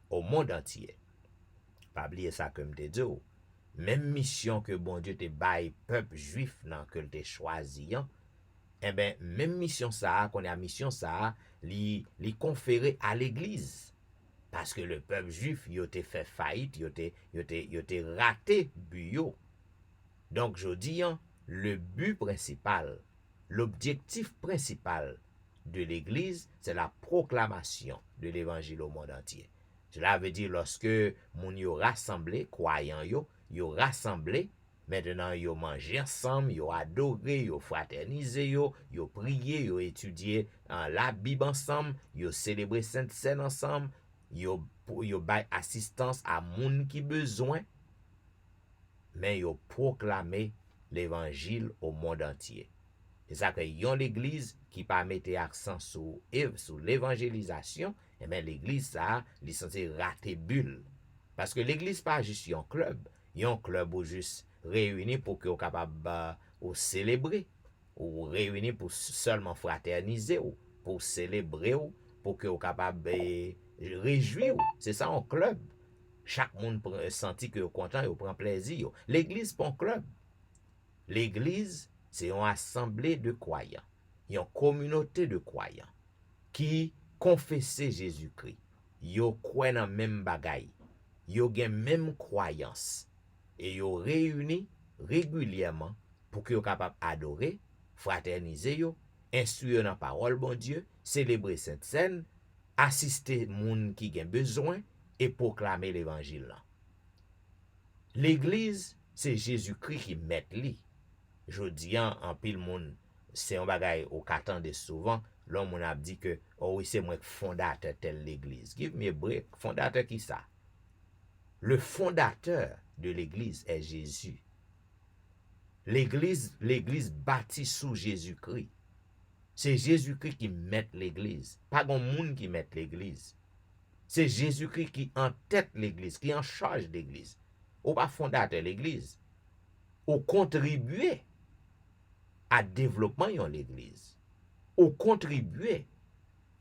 au monde entier. Pas oublier ça comme te dit. Même mission que bon Dieu te baille peuple juif nan que te choisi, eh ben même mission ça, qu'on a mission ça, li conféré à l'église. Parce que le peuple juif, yo te fait faillite, yo te raté buyo. Donc je dis, le but principal, l'objectif principal de l'église, c'est la proclamation de l'évangile au monde entier. Cela veut dire lorsque moun yo rassemblé, croyant yo rassemblé, maintenant yo mangé ensemble, yo adoré, yo fraternisé, yo prié, yo étudié la Bible ensemble, yo célébré Sainte Seine ensemble, yo bay assistance à moun qui besoin, mais yo proclamé l'évangile au monde entier. C'est ça que yon l'église qui pas mettre accent sur l'évangélisation, et bien l'église ça, li censé rater bulle. Parce que l'église pas juste un club ou juste réuni pour que vous capable ou célébrer, ou réuni pour seulement fraterniser ou pour célébrer ou pour que vous capable réjouir. C'est ça un club. Chaque monde senti que content, il prend plaisir. L'église pas un club. L'église c'est une assemblée de croyants, une communauté de croyants qui confessent Jésus-Christ. Yo croient dans même bagay, yo gen même croyance et yo réunis régulièrement pour que yo capable adorer, fraterniser yo, instruire dans parole bon Dieu, célébrer Sainte Seine, assister moun qui gen besoin et proclamer l'évangile. L'église c'est Jésus-Christ qui met li. Je dis en pile monde, c'est un bagay au qu'attendait souvent, l'homme on a dit que oh oui, c'est moi fondateur telle l'église. Give me a break. Fondateur qui ça? Le fondateur de l'église est Jésus. L'église bâtie sous Jésus-Christ. C'est Jésus-Christ qui met l'église. Pas grand monde qui met l'église. C'est Jésus-Christ qui en tête l'église, qui en charge l'église. Ou pas fondateur l'église. Ou contribuer à développement de l'église. Ou contribuer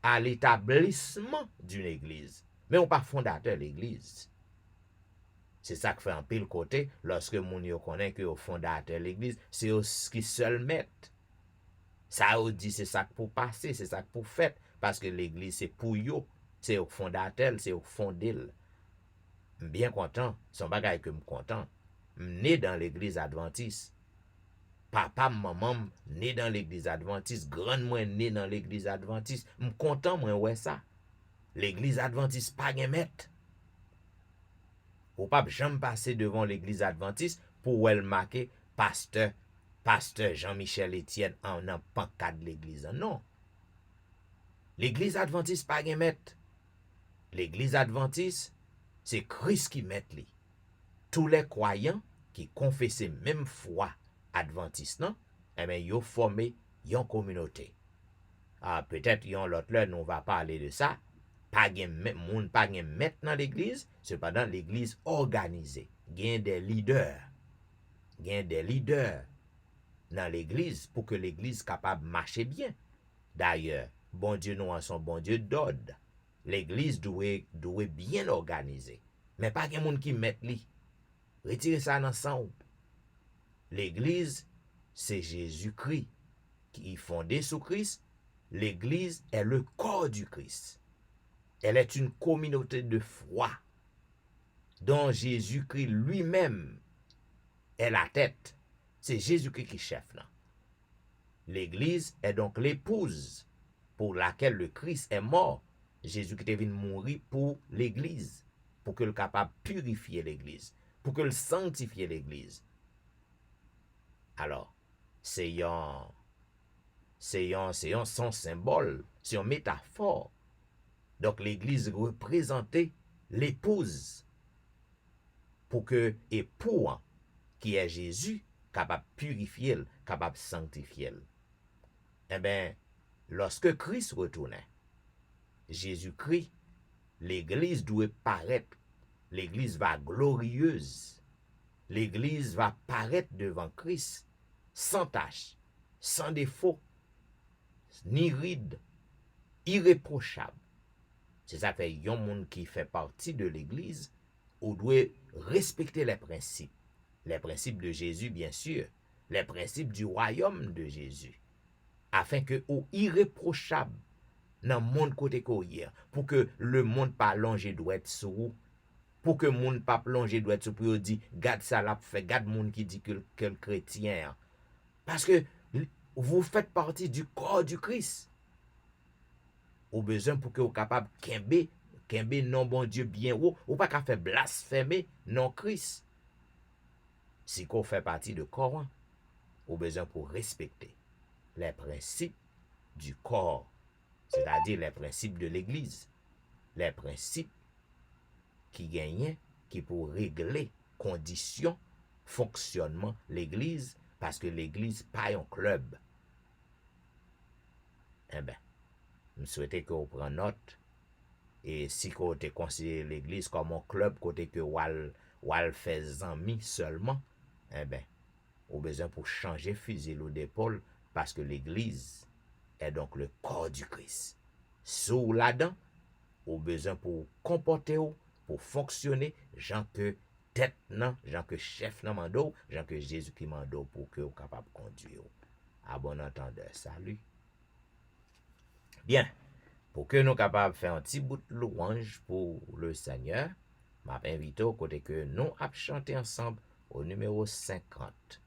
à l'établissement d'une église. Mais ou pas fondateur l'église. C'est ça qui fait un pile côté lorsque moun yo connaît que au fondateur l'église, c'est eux qui seul mettent. Ça ou dit c'est ça pour passer, c'est ça pour faire parce que l'église c'est pour yo, c'est au fondateur, c'est au fondel. Bien content, son bagay que me content. Né dans l'église adventiste. Papa, maman, né dans l'église adventiste, grand moi né dans l'église adventiste, me content moi ouais ça. L'église adventiste pas gen maître. Ou pas jamais passer devant l'église adventiste pour elle marquer pasteur Jean-Michel Etienne en un pancarte de l'église. Non. L'église adventiste pas gen maître. L'église adventiste, c'est Christ qui met li. Tous les croyants qui confessent même foi adventiste, non? Eh bien, ils ont formé une communauté. Ah, peut-être yon l'autre là, nous va parler de ça. Pas gen moun pas gen maître dans l'église, cependant l'église organisée. Gen des leaders. Gen des leaders dans l'église pour que l'église capable de marcher bien. D'ailleurs, bon Dieu nous en son bon Dieu d'ordre. L'église doit bien organiser. Mais pas gen moun qui met li. Retirez ça dans sang. L'église, c'est Jésus-Christ qui est fondé sous Christ. L'église est le corps du Christ. Elle est une communauté de foi dont Jésus-Christ lui-même est la tête. C'est Jésus-Christ qui est chef là. L'église est donc l'épouse pour laquelle le Christ est mort. Jésus-Christ est venu mourir pour l'église, pour qu'elle soit capable de purifier l'église, pour qu'elle sanctifie l'église. Alors, c'est son symbole, c'est une métaphore. Donc l'église représentait l'épouse pour que époux qui est Jésus capable de purifier, capable de sanctifier. Eh bien, lorsque Christ retournait, Jésus-Christ, l'église doit paraître, l'église va glorieuse, l'église va paraître devant Christ sans tache, sans défaut, ni ride, irréprochable. C'est ça fait yon monde qui fait partie de l'église, ou doit respecter les principes de Jésus bien sûr, les principes du royaume de Jésus, afin que ou irréprochable dans le monde côté hier, pour que le monde pas longer doit être sous, pour que le monde pas plonger doit être sous, pour dire garde ça l'a fait, garde monde qui dit que le chrétien, parce que vous faites partie du corps du Christ. Ou besoin pour que vous capable kembe non bon Dieu bien haut, ou pas qu'à faire blasphémer non Christ. Si qu'on fait partie de corps, ou besoin pour respecter les principes du corps, c'est-à-dire les principes de l'église, les principes qui gagnent, qui pour régler conditions, fonctionnement l'église, parce que l'église pas un club. Eh bien, je souhaitais que vous preniez note. Et si vous te considérez l'église comme un club, côté que vous fait amis seulement, eh bien, vous avez besoin pour changer fusil ou d'épaule, parce que l'église est donc le corps du Christ. Sous là-dedans, vous avez besoin pour comporter, pour fonctionner, gens que tête, non, gens que chef non mando, gens que Jésus qui mando pour que vous capable de conduire. À bon entendeur, salut. Bien, pour que nous capables de faire un petit bout de louange pour le Seigneur, m'invite au côté que nous avons chanté ensemble au numéro 50.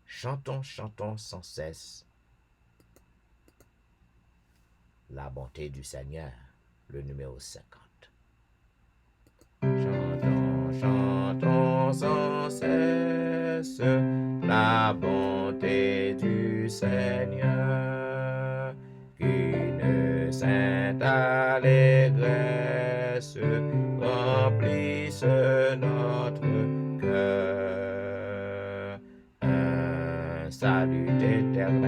Chantons sans cesse la bonté du Seigneur, le numéro 50. Chantons sans cesse détresse, la bonté du Seigneur, qu'une sainte allégresse remplisse notre cœur. Un salut éternel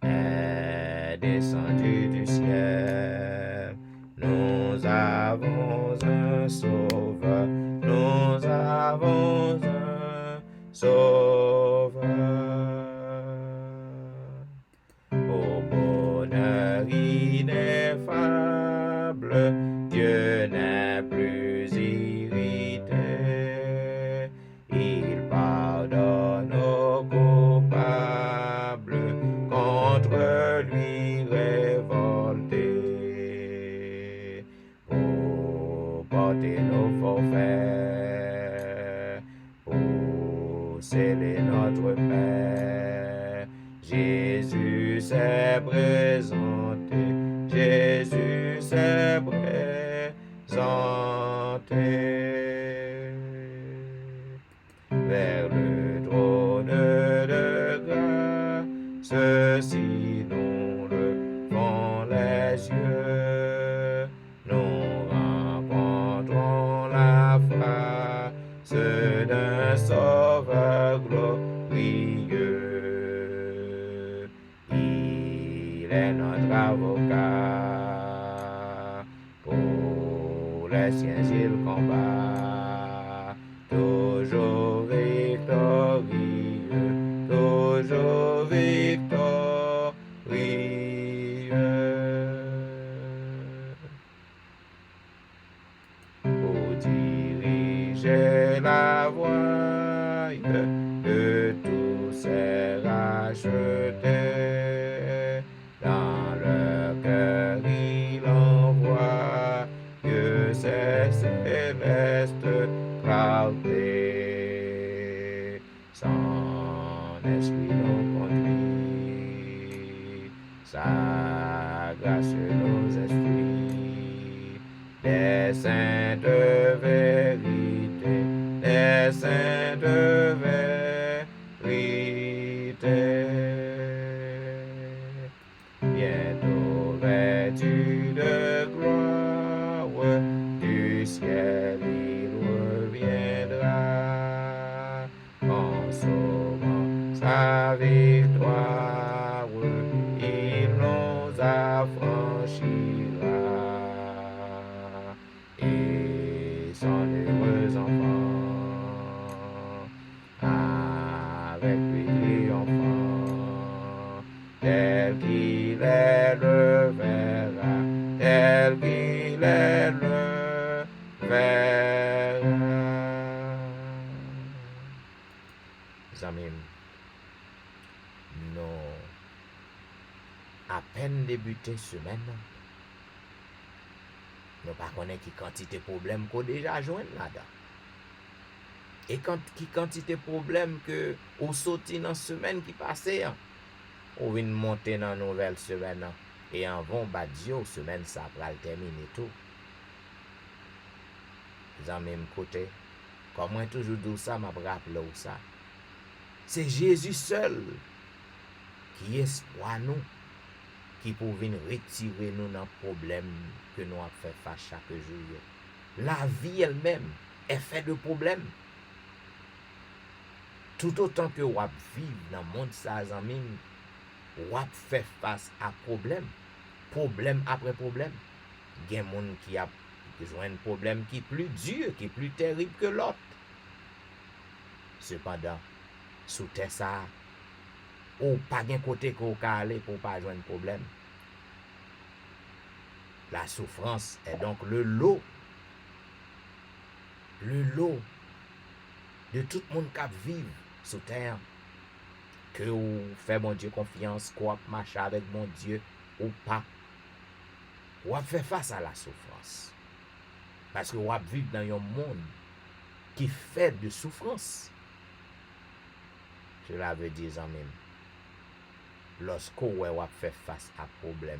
est descendu du ciel. Nous avons un sauveur, nous avons un sauveur. Au bonheur ineffable, Dieu n'est plus irrité. Il pardonne aux coupables contre lui révoltés. Pour porter nos forfaits, pour sceller notre paix, Jésus s'est présenté, Jésus s'est présenté. Vers le trône de grâce, si nous levons les yeux, nous rencontrons la face d'un sauveur glorieux. Il est notre avocat, pour les siens il combat, toujours victorieux, toujours victorieux. Pour diriger la voie de tous ces rachetés, dans leur cœur il envoie que ces célestes clartés. Son esprit nous conduit, sa grâce nos esprits, des saintes vérités, des saintes vérités. Bientôt vêtu de gloire, du ciel il reviendra, consommant sa victoire, il nous affranchira, et son heureux enfant avec lui triomphant, tel qu'il est le verra, tel qu'il est le verra. Zamim, nous à peine débuté semaine, nous pas connaître qui quantité de problèmes qu'on déjà joindre là-dedans. Et qui quantité de problèmes que on sorti dans semaine qui passait, on vient monter dans nouvelle semaine et en vont Dieu semaine ça va terminer tout. Dans même côté, comment toujours dit ça m'a rappelé ça. C'est Jésus seul qui espoir nous, qui peut venir retirer nous dans le problème que nous avons fait face chaque jour. La vie elle-même est faite de problèmes. Tout autant que vous vivez dans le monde, ça, vous fait face à problème après problème. Il y a des gens qui ont un problème qui est plus dur, qui est plus terrible que l'autre. Cependant, sous terre ça, ou pas de côté qu'on peut aller pour pas joindre un problème. La souffrance est donc le lot de tout le monde qui vit sous terre. Que vous faites mon Dieu confiance, quoi marcher avec mon Dieu ou pas. Ou fait face à la souffrance. Parce que vous vivez dans un monde qui fait de souffrance. Cela veut dire en même. Lorsque vous fait face à problème,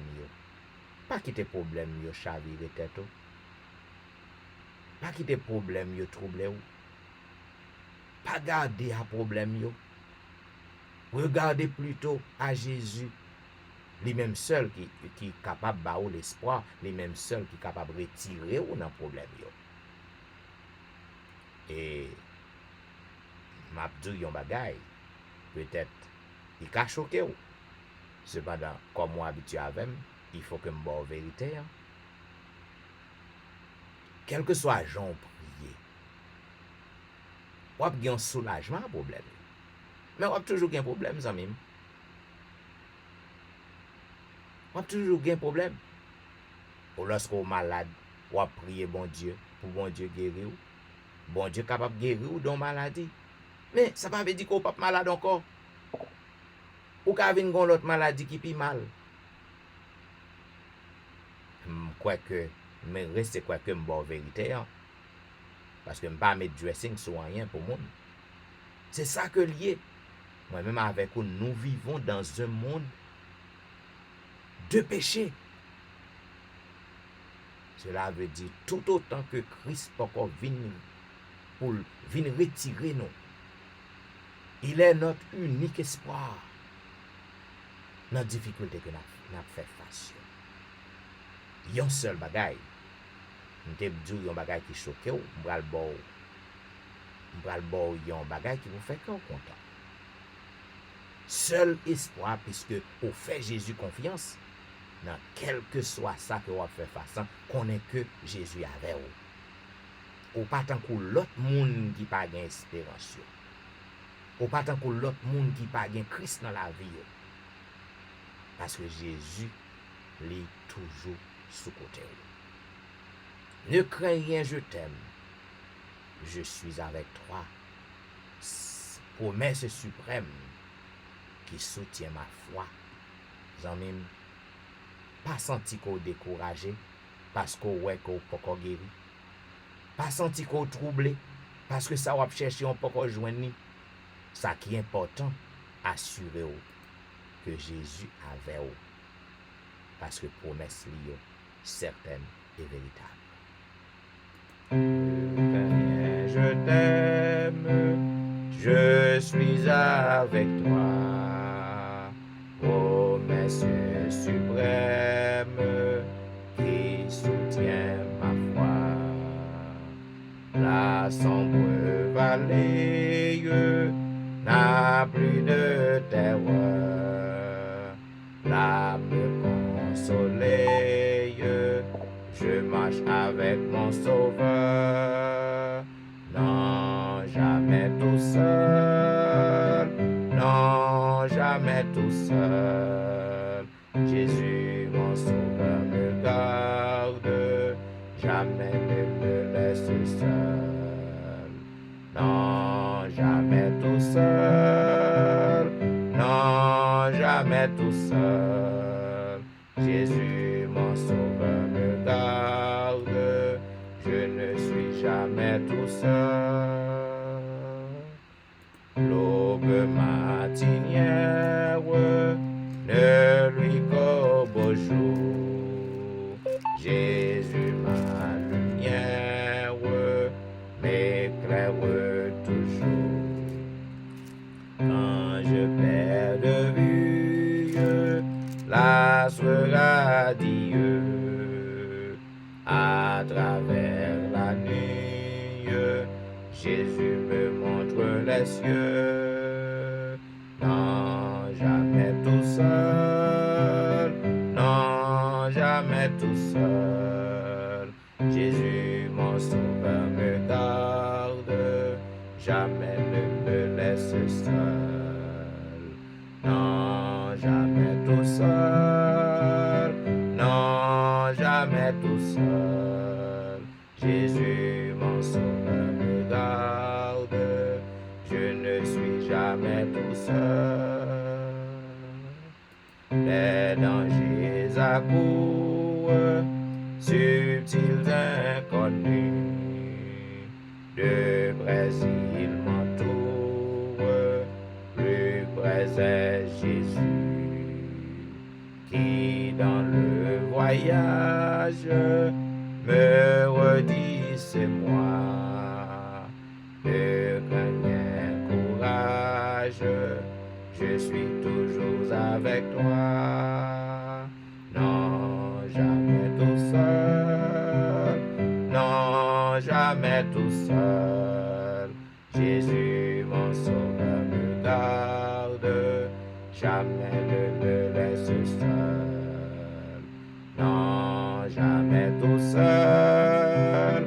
pas quitter problème yo chavire tête. Pas quitter problème yo trouble ou. pas garder à problème yo. Regardez plutôt à Jésus, lui-même seul qui est capable de l'espoir, lui-même seul qui est capable de retirer ou dans problème yo. Et m'a dit yon bagay, peut-être il a choqué ou. Cependant, comme moi habitué avec, il faut que je me vérité. Hein. Quel que soit Jean prier, ou a un soulagement problème. Mais on a toujours un problème, ça même. On a toujours un problème. Ou lorsqu'on est malade, ou a prier bon Dieu, pour bon Dieu guérir. Bon Dieu capable de guérir ou dans maladie. Mais ça ne veut pas dire qu'on n'est pas malade encore. Ou qu'il y a une autre maladie qui est plus mal. Mais reste quoi que je vérité. Hein? Parce que je ne pas mettre dressing sur rien pour moi. C'est ça que lié. Moi-même avec vous, nous vivons dans un monde de péché. Cela veut dire tout autant que Christ peut encore venir pour venir retirer nous. Il est notre unique espoir dans la difficulté que nous avons fait face. Il y a un seul bagage. Je te dis un bagage qui choque, je vais le bon, il y a un bagage qui vous fait content. Seul espoir, puisque vous fait Jésus confiance, dans quel que soit ça que vous fait face, qu'on est que Jésus avec vous. Ou pas tant que l'autre monde qui n'a pas d'espérance. Ou pas tant que l'autre monde qui n'a pas de Christ dans la vie. Parce que Jésus est toujours sous côté. Ne crains rien, je t'aime. Je suis avec toi. Promesse suprême qui soutient ma foi. Zanmim, pas senti qu'on découragé parce qu'on ouais qu'on pas guéri. Pas senti qu'on troublé parce que ça va chercher on pas joindre. Ça qui est important, assurez-vous que Jésus avait vous. Parce que promesse liée certaine et véritable. Je t'aime, je suis avec toi. Promesse suprême qui soutient ma foi. La sombre vallée n'a plus de terreur. L'âme consolée, je marche avec mon sauveur. Non, jamais tout seul. Non, jamais tout seul. Jésus, mon sauveur, me garde. Jamais ne me laisse seul. Non, jamais tout seul. Non, jamais tout seul. Jésus, mon sauveur, me garde. Je ne suis jamais tout seul. L'aube matinière ne lui qu'au beau jour. Jésus, ma lumière, m'éclaire toujours. Quand je perds de vue la soirée Dieu, à travers la nuit, Jésus me montre les cieux. Non, jamais tout seul. Non, jamais tout seul. Jésus, mon sauveur, me garde. Jamais ne me laisse seul. Non, jamais tout seul. Non, jamais tout seul. Jésus, mon sauveur, me garde. Je ne suis jamais tout seul. Les dangers accourent, subtils inconnus. De près il m'entoure, plus près est Jésus, qui dans le voyage me redit c'est moi. Ne crains je suis toujours avec toi. Non, jamais tout seul. Non, jamais tout seul. Jésus, mon sauveur, me garde. Jamais ne me laisse seul. Non, jamais tout seul.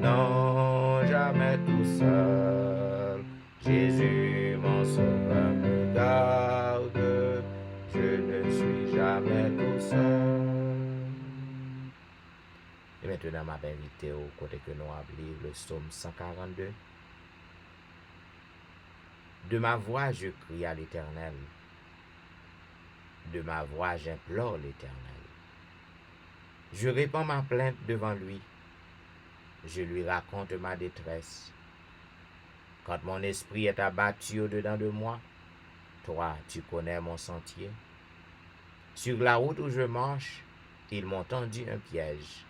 Non, jamais tout seul. Jésus, mon sauveur, me garde. Je ne suis jamais tout seul. Et maintenant, ma invité au côté que nous avons le psaume 142. De ma voix, je crie à l'Éternel. De ma voix, j'implore l'Éternel. Je répands ma plainte devant lui. Je lui raconte ma détresse. Quand mon esprit est abattu au-dedans de moi, toi, tu connais mon sentier. Sur la route où je marche, ils m'ont tendu un piège.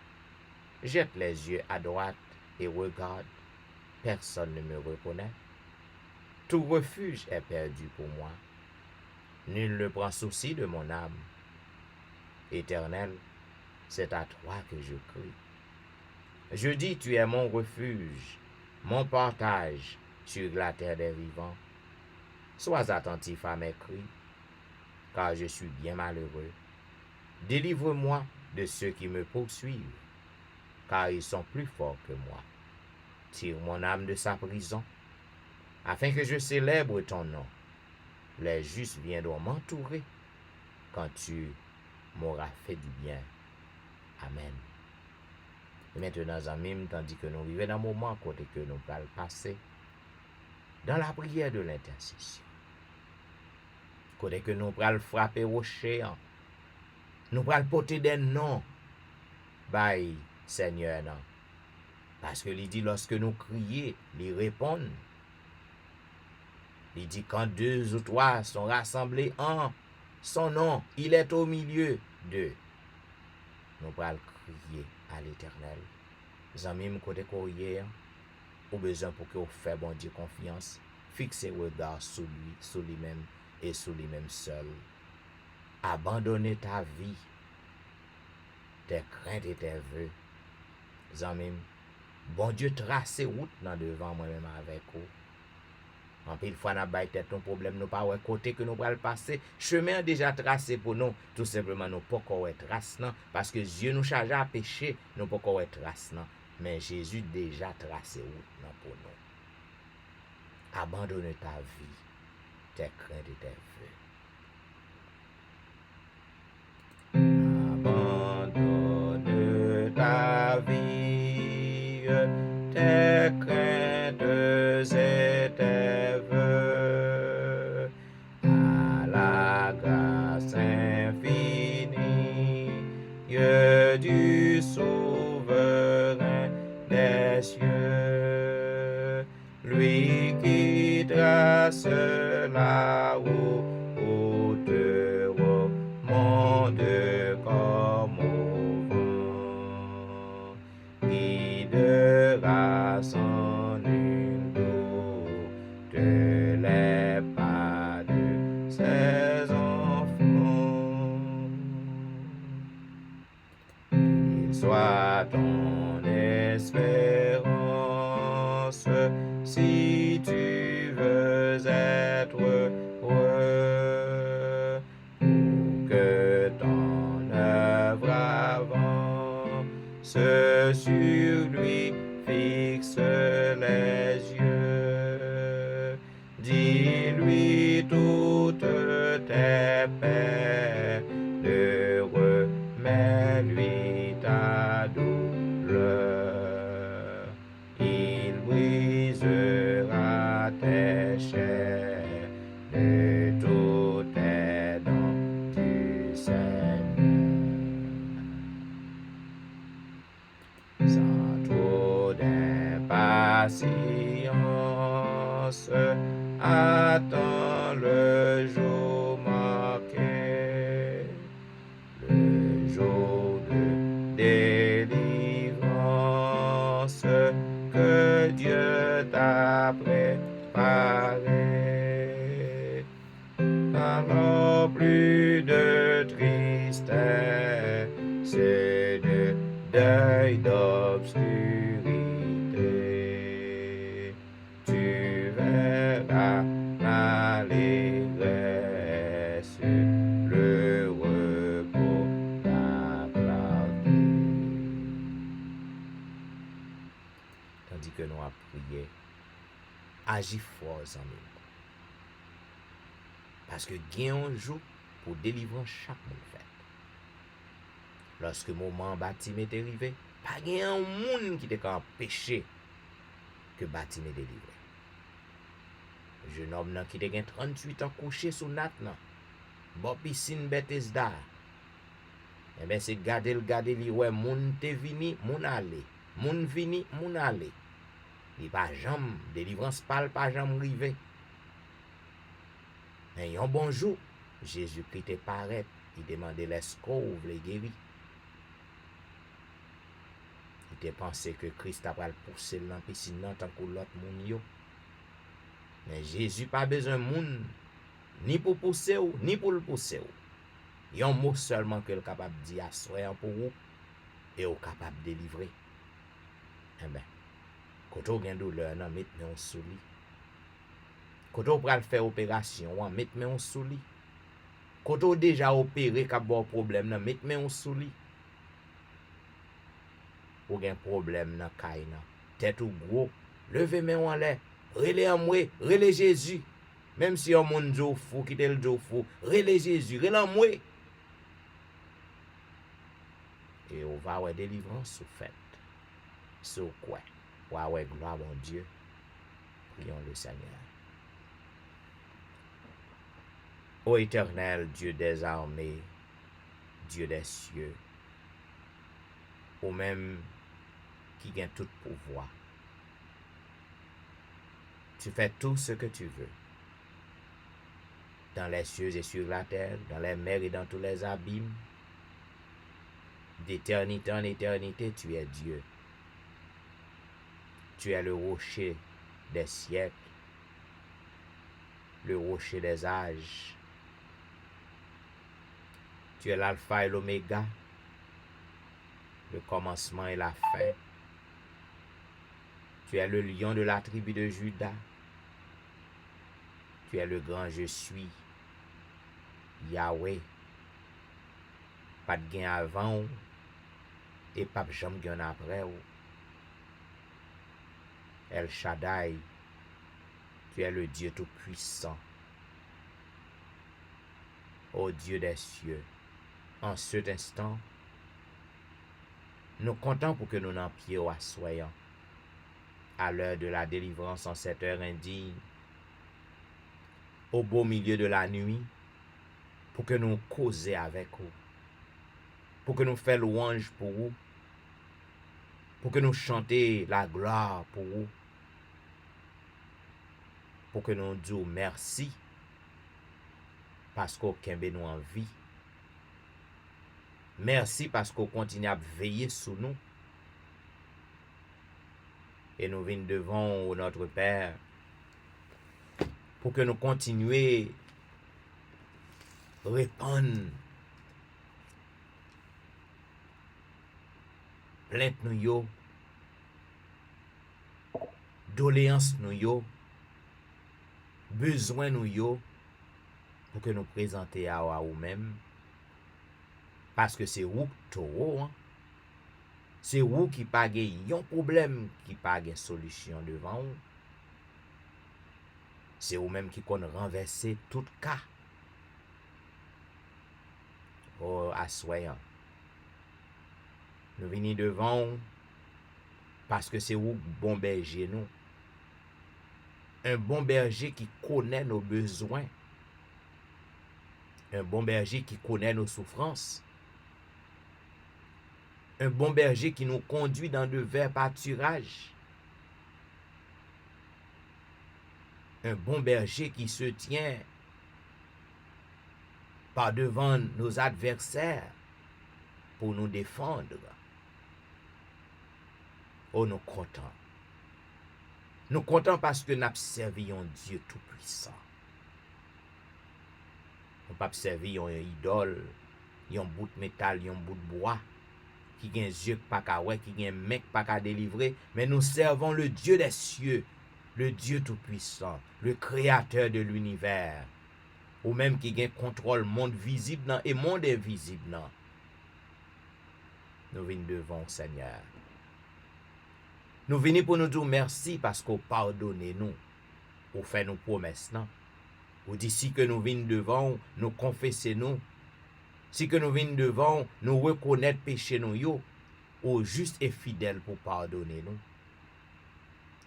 Jette les yeux à droite et regarde. Personne ne me reconnaît. Tout refuge est perdu pour moi. Nul ne prend souci de mon âme. Éternel, c'est à toi que je crie. Je dis, tu es mon refuge, mon partage sur la terre des vivants. Sois attentif à mes cris, car je suis bien malheureux. Délivre-moi de ceux qui me poursuivent, car ils sont plus forts que moi. Tire mon âme de sa prison, afin que je célèbre ton nom. Les justes viendront m'entourer quand tu m'auras fait du bien. Amen. Et maintenant, amis, tandis que nous vivons dans un moment côté que nous allons passer dans la prière de l'intercession. Côté que nous allons frapper au rocher, nous allons porter des noms, by Seigneur. Non? Parce que il dit, lorsque nous crions, il répond. Il dit, quand deux ou trois sont rassemblés en son nom, il est au milieu d'eux. Nous allons crier à l'Éternel. Amis, côté courrier, au besoin pour que vous fassiez bon Dieu confiance, fixez vos regards sur lui-même et sur lui-même seul. Abandonnez ta vie, tes craintes et tes vœux. Amis, bon Dieu trace route dans devant moi-même avec vous. En pile fois, nous avons tête un problème, nous pas côté que nous allons passer. Chemin déjà tracé pour nous. Tout simplement, nous ne pouvons pas être trace, parce que Dieu nous charge à pécher, nous ne pouvons pas être trace. Mais Jésus déjà tracé route pour nous. Abandonne ta vie, tes craintes et tes vœux. Abandonne ta vie, tes craintes et tes vœux à la grâce infinie du souverain des cieux, lui qui trace la route au monde comme au vent, guidera sans nul doute les pas de ses enfants. Qu'il soit ton espérance, si tu veux être heureux, pour que ton œuvre avance, sur lui fixe les yeux. Dis-lui toutes tes peines, remets-lui ta douleur. Il brisera tes chaînes, de tous tes dons du Seigneur. Sans trop d'impatience, attends le jour marqué, le jour de délivrance que Dieu t'a préparé. feuilles d'obscurité, tu verras l'allégresse, le repos, la clarté. Tandis que nous avons prié, agis fort, amis. Parce que gain un jour pour délivrer chaque monde fait. Lorsque le moment bâtiment est arrivé, pas un monde qui était empêché que bâtiment est délivré. Jeune homme qui était 38 ans couché sous nat nan, bon piscine Bethesda. Eh bien c'est garder li ouais moun te vini, moun aller. Moun vini, moun aller. Il pas jamais délivrance pas jamais rivé. Et un bon jour, Jésus-Christ te paraît, il demandait l'escouve, les guéris. Il te pensé que Christ a pas poussé dans la piscine tant que l'autre moun yo. Mais Jésus pas besoin de moun ni pour pousser ou ni pour le pousser ou. Il y a un mot seulement que est capable de dire soyez pour vous et est capable de délivrer. Eh bien, quand on a une douleur, mettez-moi sous lit. Quand on va faire opération, mettez-moi sous lit. Quand on déjà opéré, qu'il y a un problème, mettez-moi sous lit. Ou un problème dans la caille, tête ou gros, levez-moi en l'air, relez en moi, relez Jésus. Même si on monde jo fou, quitte le jo fou, relez Jésus, relez en moi. Et on va avoir délivrance sous fait. Sous quoi? Ou avoir gloire à Dieu. Prions le Seigneur. Ô éternel Dieu des armées, Dieu des cieux, ou même qui gagne tout pouvoir. Tu fais tout ce que tu veux. Dans les cieux et sur la terre, dans les mers et dans tous les abîmes. D'éternité en éternité, tu es Dieu. Tu es le rocher des siècles, le rocher des âges. Tu es l'alpha et l'oméga, le commencement et la fin. Tu es le lion de la tribu de Juda. Tu es le grand je suis, Yahweh. Pas de gain avant et pas de jambe gain après. El Shaddai, tu es le Dieu tout-puissant. Ô Dieu des cieux, en cet instant, nous comptons pour que nous n'en pieds soyons à l'heure de la délivrance en cette heure indigne, au beau milieu de la nuit, pour que nous causions avec vous, pour que nous fassions louange pour vous, pour que nous chantions la gloire pour vous, pour que nous disions merci, parce qu'aucun ben nous en vie. Merci parce qu'on continue à veiller sur nous. Et nous venons devant notre Père pour que nous continuions à répandre plainte nous yo, doléance nous yo, besoin nous yo, pour que nous présenter à vous-même. Parce que c'est vous tout, hein? C'est vous qui pagez un problème, qui pagez solution devant vous. C'est vous-même qui connaissez renverser tout cas. Oh, assoyant. Nous venons devant vous parce que c'est vous bon berger nous. Un bon berger qui connaît nos besoins. Un bon berger qui connaît nos souffrances. Un bon berger qui nous conduit dans de verts pâturages. Un bon berger qui se tient par devant nos adversaires pour nous défendre. Oh, nous comptons. Nous comptons parce que nous servons Dieu tout-puissant. Nous ne pas servir un idole, un bout de métal, un bout de bois. qui gen yeux pas ka ouais, qui gen main pas ka délivrer, mais nous servons le Dieu des cieux, le Dieu tout-puissant, le créateur de l'univers, ou même qui gen contrôle monde visible nan, et monde invisible nan. Nous venons devant Seigneur. Nous venons pour nous dire merci parce qu'on pardonne nous, ou fait nos promesses nan. Ou d'ici que nous venons devant, nous confesser nous. Si que nous venons devant, nous reconnaître péché nous yo, ou juste et fidèle pour pardonner nous.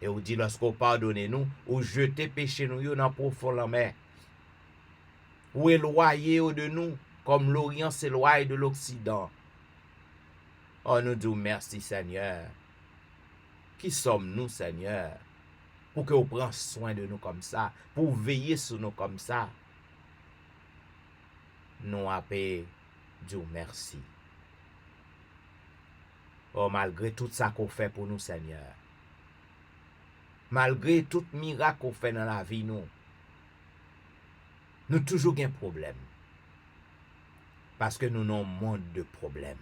Et ou dit lorsqu'on pardonne nous, ou jeter péché nous yo dans profond la mer. Ou éloigner de nous, comme l'Orient s'éloigne de l'Occident. Oh, nous disons merci Seigneur. Qui sommes-nous Seigneur? Pour que vous preniez soin de nous comme ça, pour veiller sur nous comme ça. Nous appelons Dieu merci. Oh, malgré tout ça qu'on fait pour nous, Seigneur. Malgré tout miracle qu'on fait dans la vie, nous toujours un problème. Parce que nous avons un monde de problèmes.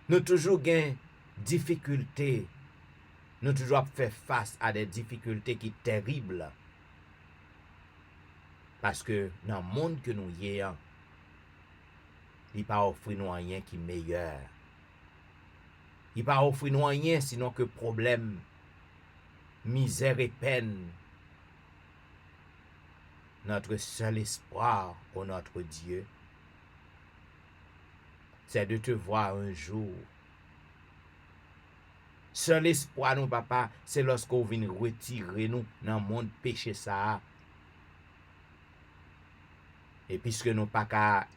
Nous toujours une difficulté. Nous toujours faire face à des difficultés qui sont terribles. Parce que dans le monde que nous y avons, il pas offrir nous rien qui est meilleur. Il pas offrir nous rien sinon que problème, misère et peine. Notre seul espoir pour notre Dieu, c'est de te voir un jour. Seul espoir, nous, papa, c'est lorsqu'on vient retirer nous dans le monde péché ça. Et puisque nous pas qu'à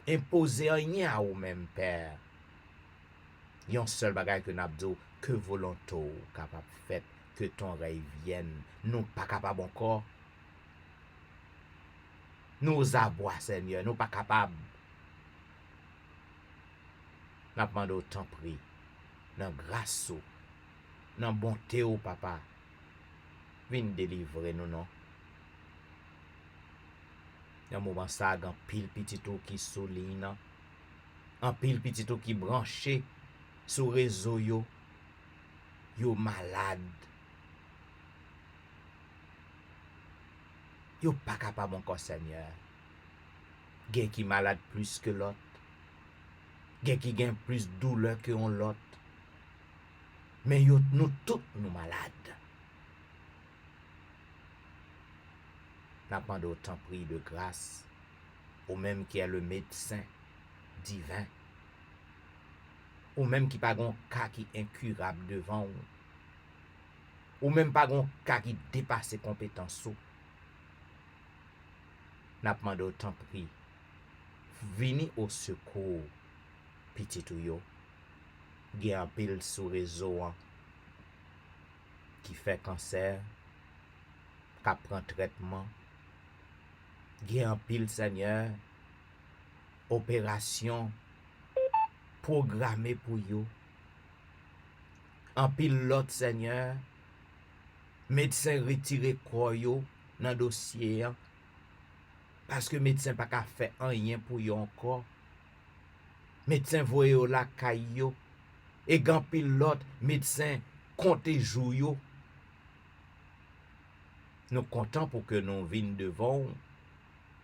imposer rien à vous-même, Père. Il y a un seul bagage que nous avons dit, que volonté capable fait, que ton règne vienne. Nous pas capable encore. Nous abois, Seigneur, nous pas capables. Nous demandons autant prix, dans grâce, dans bonté, papa. Viens délivrer nous, non? Dans moment ça, un pile petit tout qui souligne, un pile petit tout qui branché sur réseau yo malade. Yo pas capable encore, Seigneur. Gen qui malade plus que l'autre. Gen qui gagne plus douleur que l'autre. Mais yo nous tous nous malades. N'a pas d'autant prix de grâce, ou même qui est le médecin divin, ou même qui pas un cas qui est incurable devant ou même pas un cas qui dépasse ses compétences. N'a pas d'autant prix. Vini au secours, petit ou yo, qui a un pile sur réseau qui fait cancer, qui prend traitement. Gen en pile, Seigneur, opération programmée pour yo. En pile l'autre, Seigneur, médecin retiré quoi yo dans dossier parce que médecin pas ka fait rien pour yo encore. Médecin voye yo la kay yo et gan pile l'autre médecin compte jou yo. Nous comptons pour que nous vînes devant.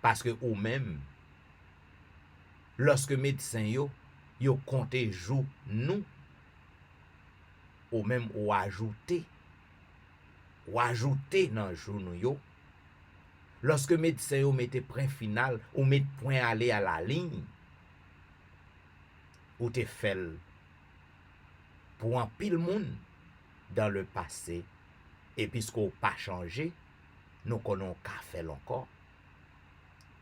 Parce que ou même, lorsque médecin yo compte jou nous, ou même ou ajouter dans jou nous yo, lorsque médecin yo mette point final, ou mette point aller à la ligne, ou te fait pour un pile monde dans le passé, et puisqu'on pas changé, nous connaissons qu'à faire encore.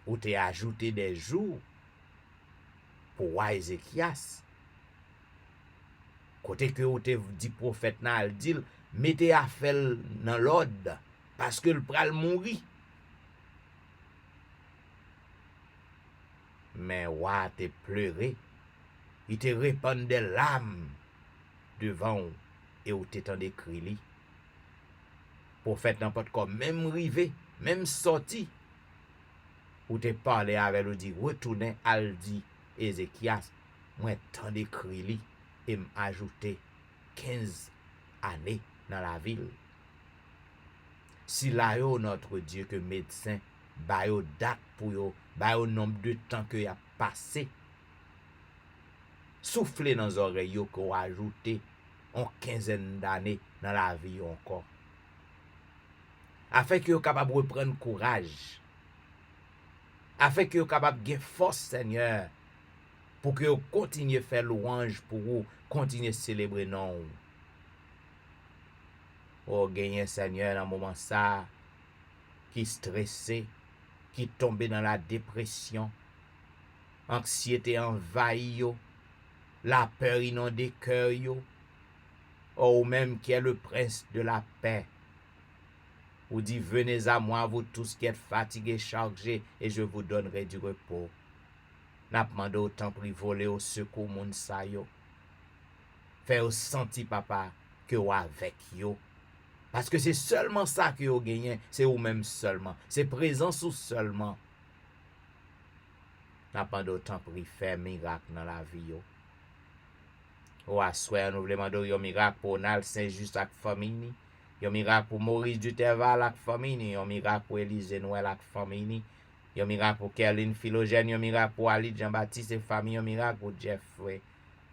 Ou te ajouté des jours pour Ézéchias. Côté que ou te dit prophète nan dit, mettez à faire dans l'ordre parce que le pral mourir. Mais ouah te pleuré, il te répand des larmes devant et ou te tende cri li. Prophète n'importe quoi, même rivé, même sorti. Ou te parler avec lui, dit, retournez, al dit, Ézéchias, moi tant d'écrit li et m'ajouter 15 années dans la ville. Si là yo notre Dieu que médecin ba yo date pour yo, ba yo nombre de temps que y a passé. Souffler dans les oreilles yo qu'on ajouter une quinzaine d'années dans la vie encore. Afin que yo capable reprendre courage. Afin que yo capable de force Seigneur pour que yo continue faire louange pour vous, continue célébrer non. Oh, gagner Seigneur dans moment ça qui stressé, qui tombé dans la dépression, anxiété envahit yo, la peur inonde cœur yo, ou même qui est le prince de la paix. Ou dit venez à moi vous tous qui êtes fatigués, chargés, et je vous donnerai du repos. N'a demandé autant pour voler au secours moun sa yo. Faire sentir papa que ou avec yo. Parce que c'est seulement ça que vous gagnez, c'est vous-même seulement. C'est présence ou seulement. N'a pas d'autant pour faire miracle dans la vie. Ou à souhait, nous voulons demander un miracle pour Nal Saint-Just avec famille. Un miracle pour Maurice Duterval avec famille. Un miracle pour Élise Noël avec famille. Un miracle pour Kerline Philogène. Un miracle pour Ali Jean-Baptiste et famille. Un miracle pour Jeffrey.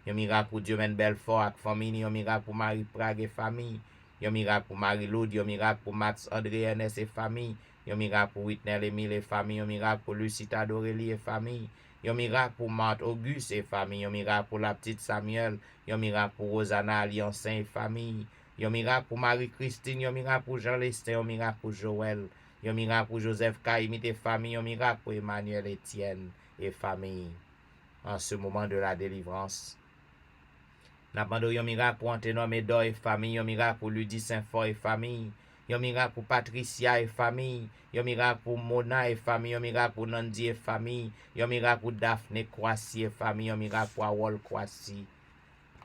Un miracle pour Diomène Belfort avec famille. Un miracle pour Marie Prague et famille. Yon miracle pour Marie-Loud, yon miracle pour Max André Ernest et famille, yon miracle pour Whitney Emile et famille, yon miracle pour Lucita Dorélie et famille, yon miracle pour Marthe Auguste et famille, yon miracle pour la petite Samuel, yon miracle pour Rosanna Alliancin et famille, yon miracle pour Marie-Christine, yon miracle pour Jean-Lestin, yon miracle pour Joël, yon miracle pour Joseph Kaimit et famille, yon miracle pour Emmanuel Etienne et famille. En ce moment de la délivrance, n'a demandé yon miracle pour Anténom Edor et famille, yon miracle pour Ludie Saint-Fort et famille, yon miracle pour Patricia et famille, yon miracle pour Mona et famille, yon miracle pour Nandi et famille, yon miracle pour Daphné Kwasi et famille, yon miracle pour Awol Kwasi,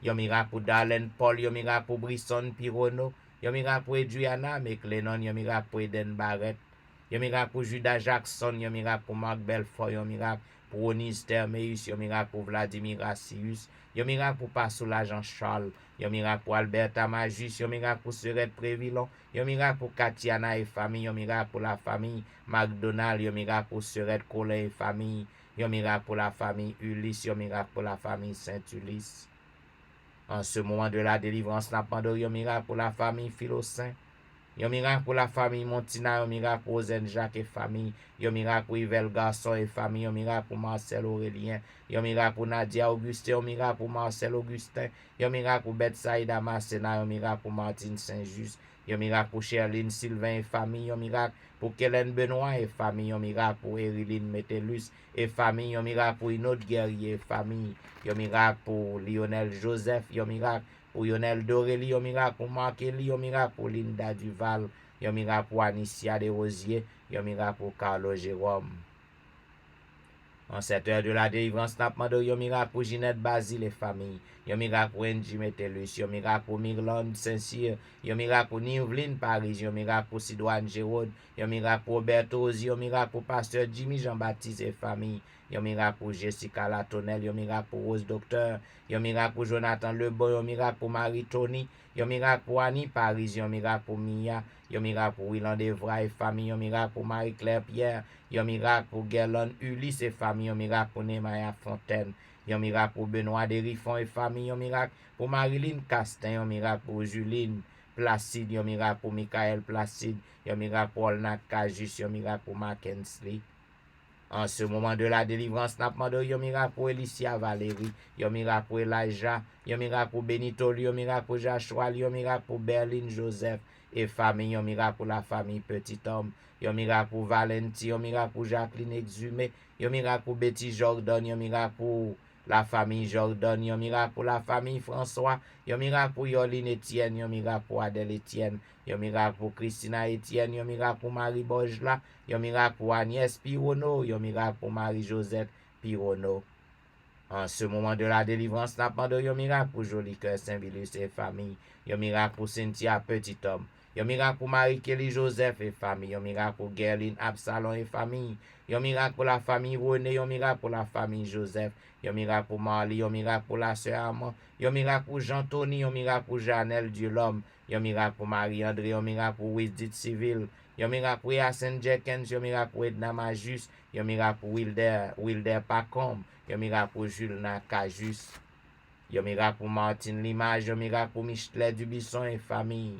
yon miracle pour Darlene Paul, yon miracle pour Brisson Pirono, yon miracle pour Adriana McLennon, yon miracle pour Eden Barrett, yon miracle pour Judas Jackson, yon miracle pour Marc Belfort, yon miracle pour Onise Termeus, yon miracle pour Vladimir Rassius, yon miracle pour Passoula Jean-Charles, yon miracle pour Alberta Majus, yon miracle pour Serette Prévillon, yon miracle pour Katiana et famille, yon miracle pour la famille McDonald, yon miracle pour Serette Colin et famille, yon miracle pour la famille Ulysse, yon miracle pour la famille Saint-Ulysse. En ce moment de la délivrance, n'a pas de yon miracle pour la famille Philosaint, yon miracle pour la famille Montina, yon miracle pour Ozen Jacques et famille, yon miracle pour Yvel Garçon et famille, yon miracle pour Marcel Aurélien, yon miracle pour Nadia Augustin, yon miracle pour Marcel Augustin, yon miracle pour Betsaïda Masséna, yon miracle pour Martine Saint-Just, yon miracle pour Cherline Sylvain et famille, yon miracle pour Kellen Benoît et famille, yon miracle pour Eriline Metellus et famille, yon miracle pour Inod Guerrier et famille, yon miracle pour Lionel Joseph, yon miracle pour Lionel Dorélie, yon miracle pour Marc Elie, yon miracle pour Linda Duval, yon miracle pour Anicia Desrosiers, yon miracle pour Carlo Jérôme. En cette heure de la délivrance, n'a demandé yon miracle pour Ginette Basile et famille, yon miracle pour Angie Metellus, yon miracle pour Mirlande Saint-Cyr, yon miracle pour Niveline Paris, yon miracle pour Sidoine Gérard, yon miracle pour Roberto Ozi, yon miracle pour Pasteur Jimmy Jean-Baptiste et famille, yon miracle pour Jessica Latonel, yon miracle pour Rose Docteur, yon miracle pour Jonathan Lebon, yon miracle pour Marie Tony, yon miracle pour Annie Paris, yon miracle pour Mia, yon miracle pour Willand Evra et famille, yon miracle pour Marie-Claire Pierre, yon miracle pour Gerlon Ulysse et famille, yon miracle pour Nemaya Fontaine, yon miracle pour Benoît Derifon et famille, yon miracle pour Marilyn Castin, yon miracle pour Juline Placide, yon miracle pour Michael Placide, yon miracle pour Olnat Kajus, yon miracle pour Mackensley. En ce moment de la délivrance, n'a demandé yon miracle pour Elicia Valérie, yon miracle pour Elijah, yon miracle pour Benito, yon miracle pour Joshua, yon miracle pour Berlin Joseph et famille, yon miracle pour la famille Petit Homme, yon miracle pour Valenti, yon miracle pour Jacqueline Exhumé, yon miracle pour Betty Jordan, yon miracle pour la famille Jordan, yon miracle pour la famille François, yon miracle pour Yoline Etienne, yon miracle pour Adèle Etienne, yon miracle pour Christina Etienne, yon miracle pour Marie Bojla, yon miracle pour Agnès Pirono, yon miracle pour Marie-Josette Pirono. En ce moment de la délivrance, n'a pas de yon miracle pour Joli Cœur Saint-Vilus et famille, yon miracle pour Cynthia Petit Homme, Yon miracle pour Marie-Kelly Joseph et famille. Yon miracle pour Gerline Absalom et famille. Yon miracle pour la famille René. Yon miracle pour la famille Joseph. Yon miracle pour Marley. Yon miracle pour la sœur Armand. Yon miracle pour Jean-Tony. Yon miracle pour Janelle Dieu l'homme. Yon miracle pour Marie-André. Yon miracle pour Wisdit Civil. Yon miracle pour Yacine Jenkins. Yon miracle pour Edna Majus. Yon miracle pour Wilder Pacom. Yon miracle pour Jules Nakajus. Yon miracle pour Martine Limage. Yon miracle pour Michelet Dubisson et famille.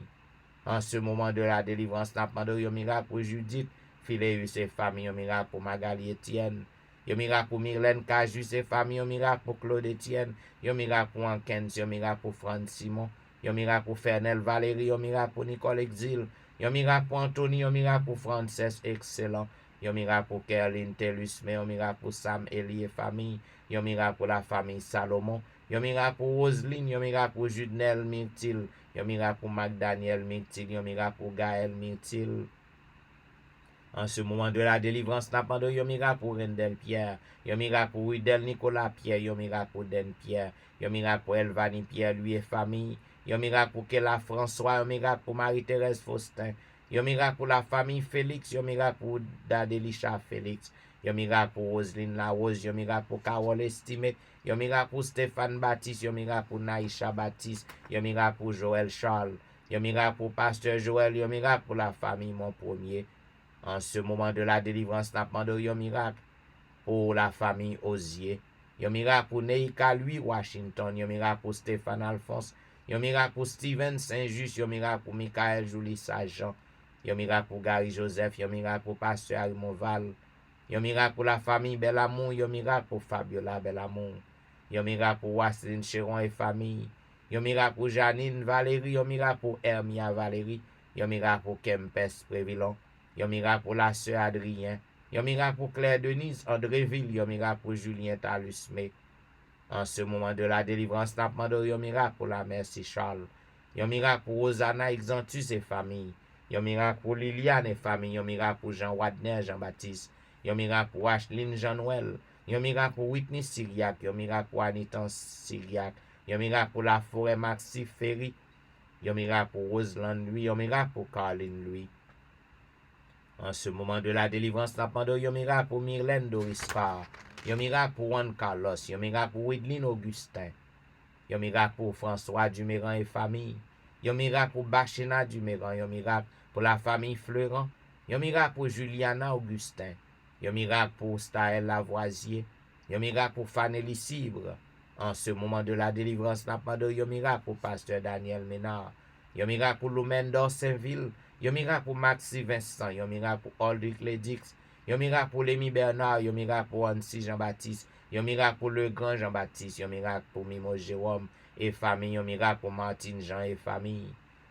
En ce moment de la délivrance, n'a pas de miracle pour Judith, Phileus et famille, un miracle pour Magali Etienne, un miracle pour Myrlène Cajus et famille, un miracle pour Claude Etienne, un miracle pour Ankens, un miracle pour Franz Simon, un miracle pour Fernel Valérie, un miracle pour Nicole Exil, un miracle pour Anthony, un miracle pour Frances Excellent, un miracle pour Kerline Tellus, mais un miracle pour Sam Elie et famille, un miracle pour la famille Salomon, un miracle pour Roselyne, un miracle pour Judnel Myrtil, un miracle pour McDaniel Myrtil, un miracle pour Gaël Myrtil. En ce moment de la délivrance, n'a pas de un miracle pour Rendel Pierre, un miracle pour Rudel Nicolas Pierre, un miracle pour Den Pierre, un miracle pour Elvani Pierre, lui et famille, un miracle pour Kela François, un miracle pour Marie-Thérèse Faustin, un miracle pour la famille Félix, un miracle pour Dadelisha Félix, un miracle pour Roselyne Larose, un miracle pour Carole Estimé, un miracle pour Stéphane Baptiste, un miracle pour Naïcha Baptiste, un miracle pour Joël Charles, un miracle pour Pasteur Joël, un miracle pour la famille Mon Premier. En ce moment de la délivrance, n'a pas de un miracle pour la famille Osier, un miracle pour Neika Louis Washington, un miracle pour Stéphane Alphonse, un miracle pour Steven Saint-Just, un miracle pour Michael Julie Sajan, un miracle pour Gary Joseph, un miracle pour Pasteur Arimoval, un miracle pour la famille Belamour, un miracle pour Fabiola Belamour, un miracle pour Wasseline Cheron et famille, un miracle pour Janine Valérie, un miracle pour Hermia Valérie, un miracle pour Kempes Prévilon, un miracle pour la sœur Adrien, un miracle pour Claire Denise Andréville, un miracle pour Julien Talusme. En ce moment de la délivrance, n'a pas de un miracle pour la Merci Charles, un miracle pour Rosanna Exantus et famille, un miracle pour Liliane et famille, un miracle pour Jean Wadner Jean-Baptiste, un miracle pour Ashlyn Jean-Noël, un miracle pour Whitney Syriac, un miracle pour Anitan Syriac, un miracle pour la forêt Maxi Ferry, un miracle pour Roseland Louis, un miracle pour Caroline Louis. En ce moment de la délivrance, n'a pas de un miracle pour Myrlène Doris Farr, un miracle pour Juan Carlos, un miracle pour Widlin Augustin, un miracle pour François Duméran et famille, un miracle pour Bachena Duméran, un miracle pour la famille Fleurant, un miracle pour Juliana Augustin, un miracle pour Staël Lavoisier, un miracle pour Fanelli Cibre. En ce moment de la délivrance, n'a pas de un miracle pour Pasteur Daniel Ménard, un miracle pour Loumendor Saint-Ville, un miracle pour Maxi Vincent, un miracle pour Aldric Ledix, un miracle pour Lémi Bernard, un miracle pour Annecy Jean-Baptiste, un miracle pour Le Grand Jean-Baptiste, un miracle pour Mimo Jérôme et famille, un miracle pour Martine Jean et famille.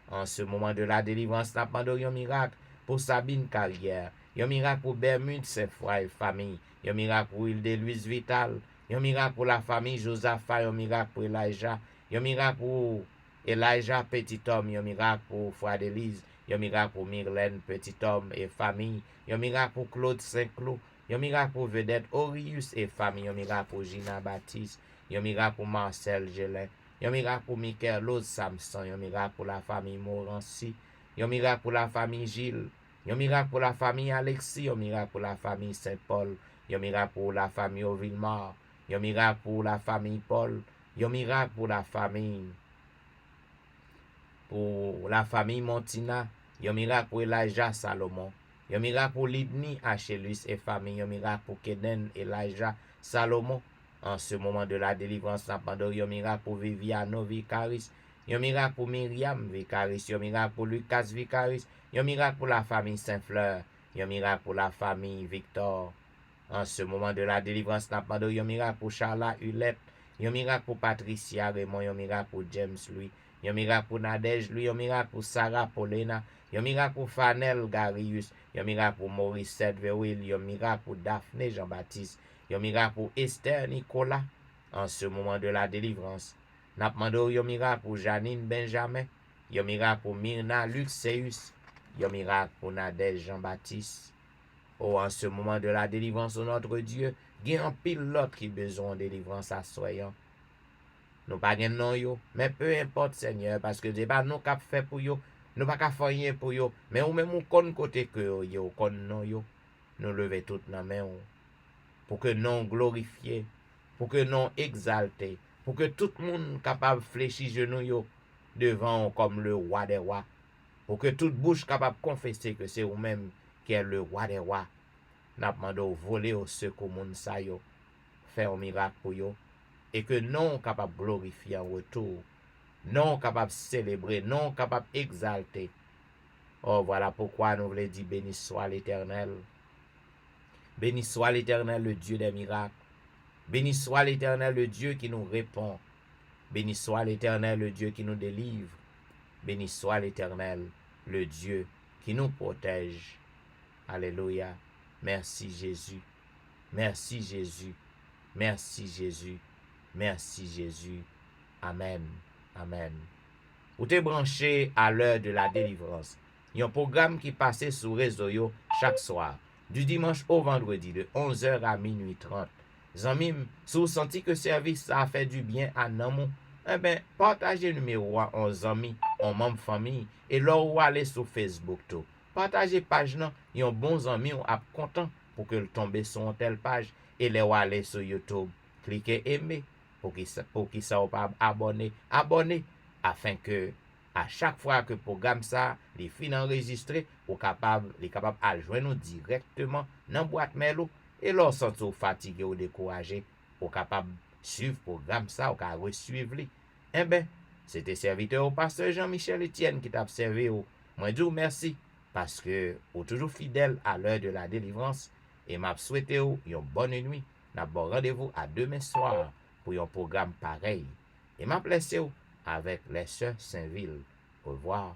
En ce moment de la délivrance, n'a pas de un miracle pour Sabine Carrière, un miracle pour Bermude Saint-Foy et famille, un miracle pour Hilde-Louise Vital, un miracle pour la famille Josaphat, un miracle pour Elijah, un miracle pour Elijah Petit Homme, un miracle pour Frère Élise, un miracle pour Myrlène Petit Homme et famille, un miracle pour Claude Saint-Cloud, un miracle pour Vedette Orius et famille, un miracle pour Gina Baptiste, un miracle pour Marcel Gelin, un miracle pour Michael Lose Samson, un miracle pour la famille Morancy, un miracle pour la famille Gilles, un miracle pour la famille Alexis, un miracle pour la famille Saint-Paul, un miracle pour la famille Auvillemar, un miracle pour la famille Paul, un miracle pour la famille Montina, un miracle pour Elijah Salomon, un miracle pour Lidni Achelus et famille, un miracle pour Keden Elijah Salomon. En ce moment de la délivrance, n'a pas de un miracle pour Viviano Vicaris, un miracle pour Myriam Vicaris, un miracle pour Lucas Vicaris, un miracle pour la famille Saint-Fleur, un miracle pour la famille Victor. En ce moment de la délivrance, n'a pas de un miracle pour Charla Hulette, un miracle pour Patricia Raymond, un miracle pour James Louis, un miracle pour Nadège Louis, un miracle pour Sarah Paulina, un miracle pour Fanel Garius, un miracle pour Maurice Sedveril, un miracle pour Daphné Jean-Baptiste, un miracle pour Esther Nicolas. En ce moment de la délivrance, n'a pas de un miracle pour Janine Benjamin, un miracle pour Myrna Luxeus, un miracle pour Nadège Jean-Baptiste. Oh, en ce moment de la délivrance, notre Dieu, il y a un pilote qui a besoin de délivrance à soyant. Nous pas gen non yo, mais peu importe Seigneur, parce que c'est pas nous qui fait pour yo, nous pas qu'à faire rien pour yo, mais ou même ou kon côté que yo kon non yo, nous lever toute la main pour que non glorifié, pour que non exalté, pour que tout le monde capable fléchir genoux yo devant comme le roi des rois, pour que toute bouche capable confesser que c'est vous-même qui est le roi des rois. N'a demandé voler au secours moun sa yo, faire un miracle pour yo, et que non capable glorifier en retour, non capable célébrer, non capable exalter. Oh, voilà pourquoi nous voulons dire béni soit l'Éternel. Béni soit l'Éternel, le Dieu des miracles. Béni soit l'Éternel, le Dieu qui nous répond. Béni soit l'Éternel, le Dieu qui nous délivre. Béni soit l'Éternel, le Dieu qui nous protège. Alléluia. Merci Jésus. Merci Jésus. Merci Jésus. Merci Jésus. Amen. Amen. Ou te branché à l'heure de la délivrance. Il y a un programme qui passait sur réseau yo chaque soir, du dimanche au vendredi, de 11h à minuit 30. Zanmim, si vous sentez que service ça a fait du bien à Namou, eh bien, partagez le numéro en zami, en membre famille, et là ou aller sur Facebook tout. Partagez page nan, yon bon zami ou ap content pour que le tombe sur une telle page, et là ou aller sur YouTube, cliquez aimer, pour qui ça ou pas abonner, afin que à chaque fois que le programme ça, les fins enregistrés, ou capable à joindre nous directement dans boîte mail ou, et lorsque vous fatigué ou découragé, ou capable suivre le programme ça, ou capable suivre li. Eh ben, c'était serviteur au pasteur Jean-Michel Etienne qui t'a observé ou. Moi dis merci parce que ou toujours fidèle à l'heure de la délivrance et m'a souhaité ou une bonne nuit. N'a bon rendez-vous à demain soir pour un programme pareil. Et m'a placé ou avec les sœurs Saint-Ville. Au revoir.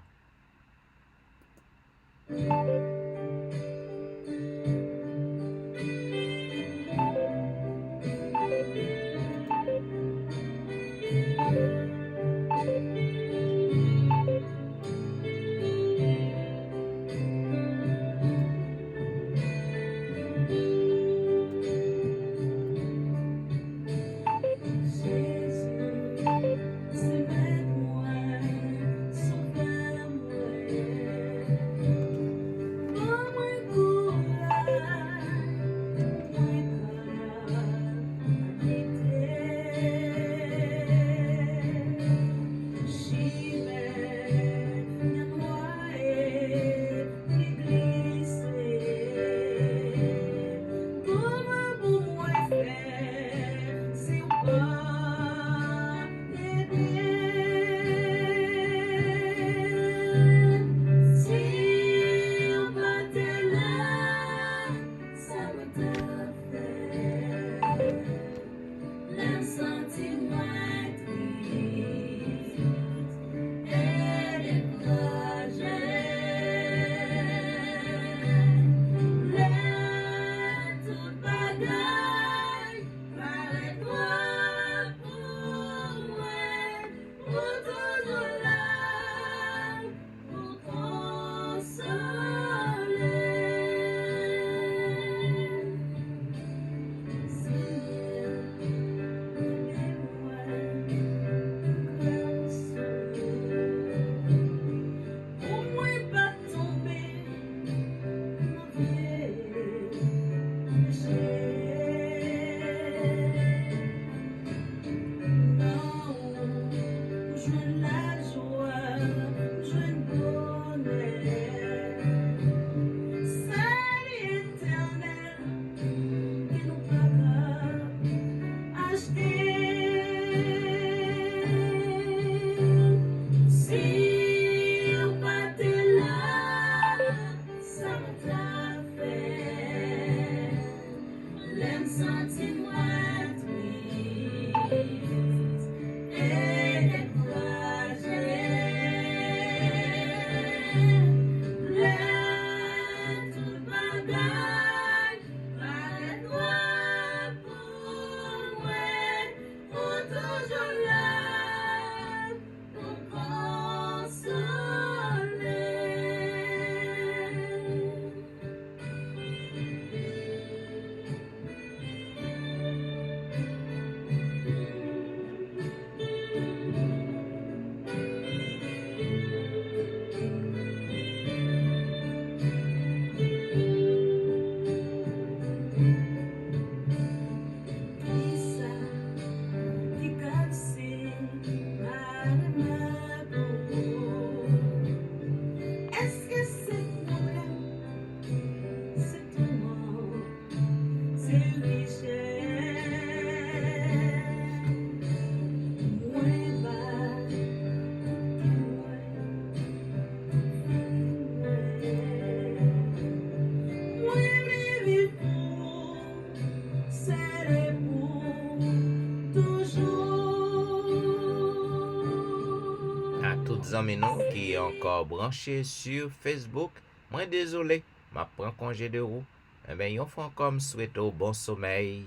amis nous qui est encore branché sur Facebook. Moi désolé, m'a prend congé de vous. Eh bien, yon fois encore me souhaite au bon sommeil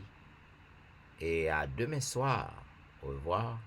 et à demain soir. Au revoir.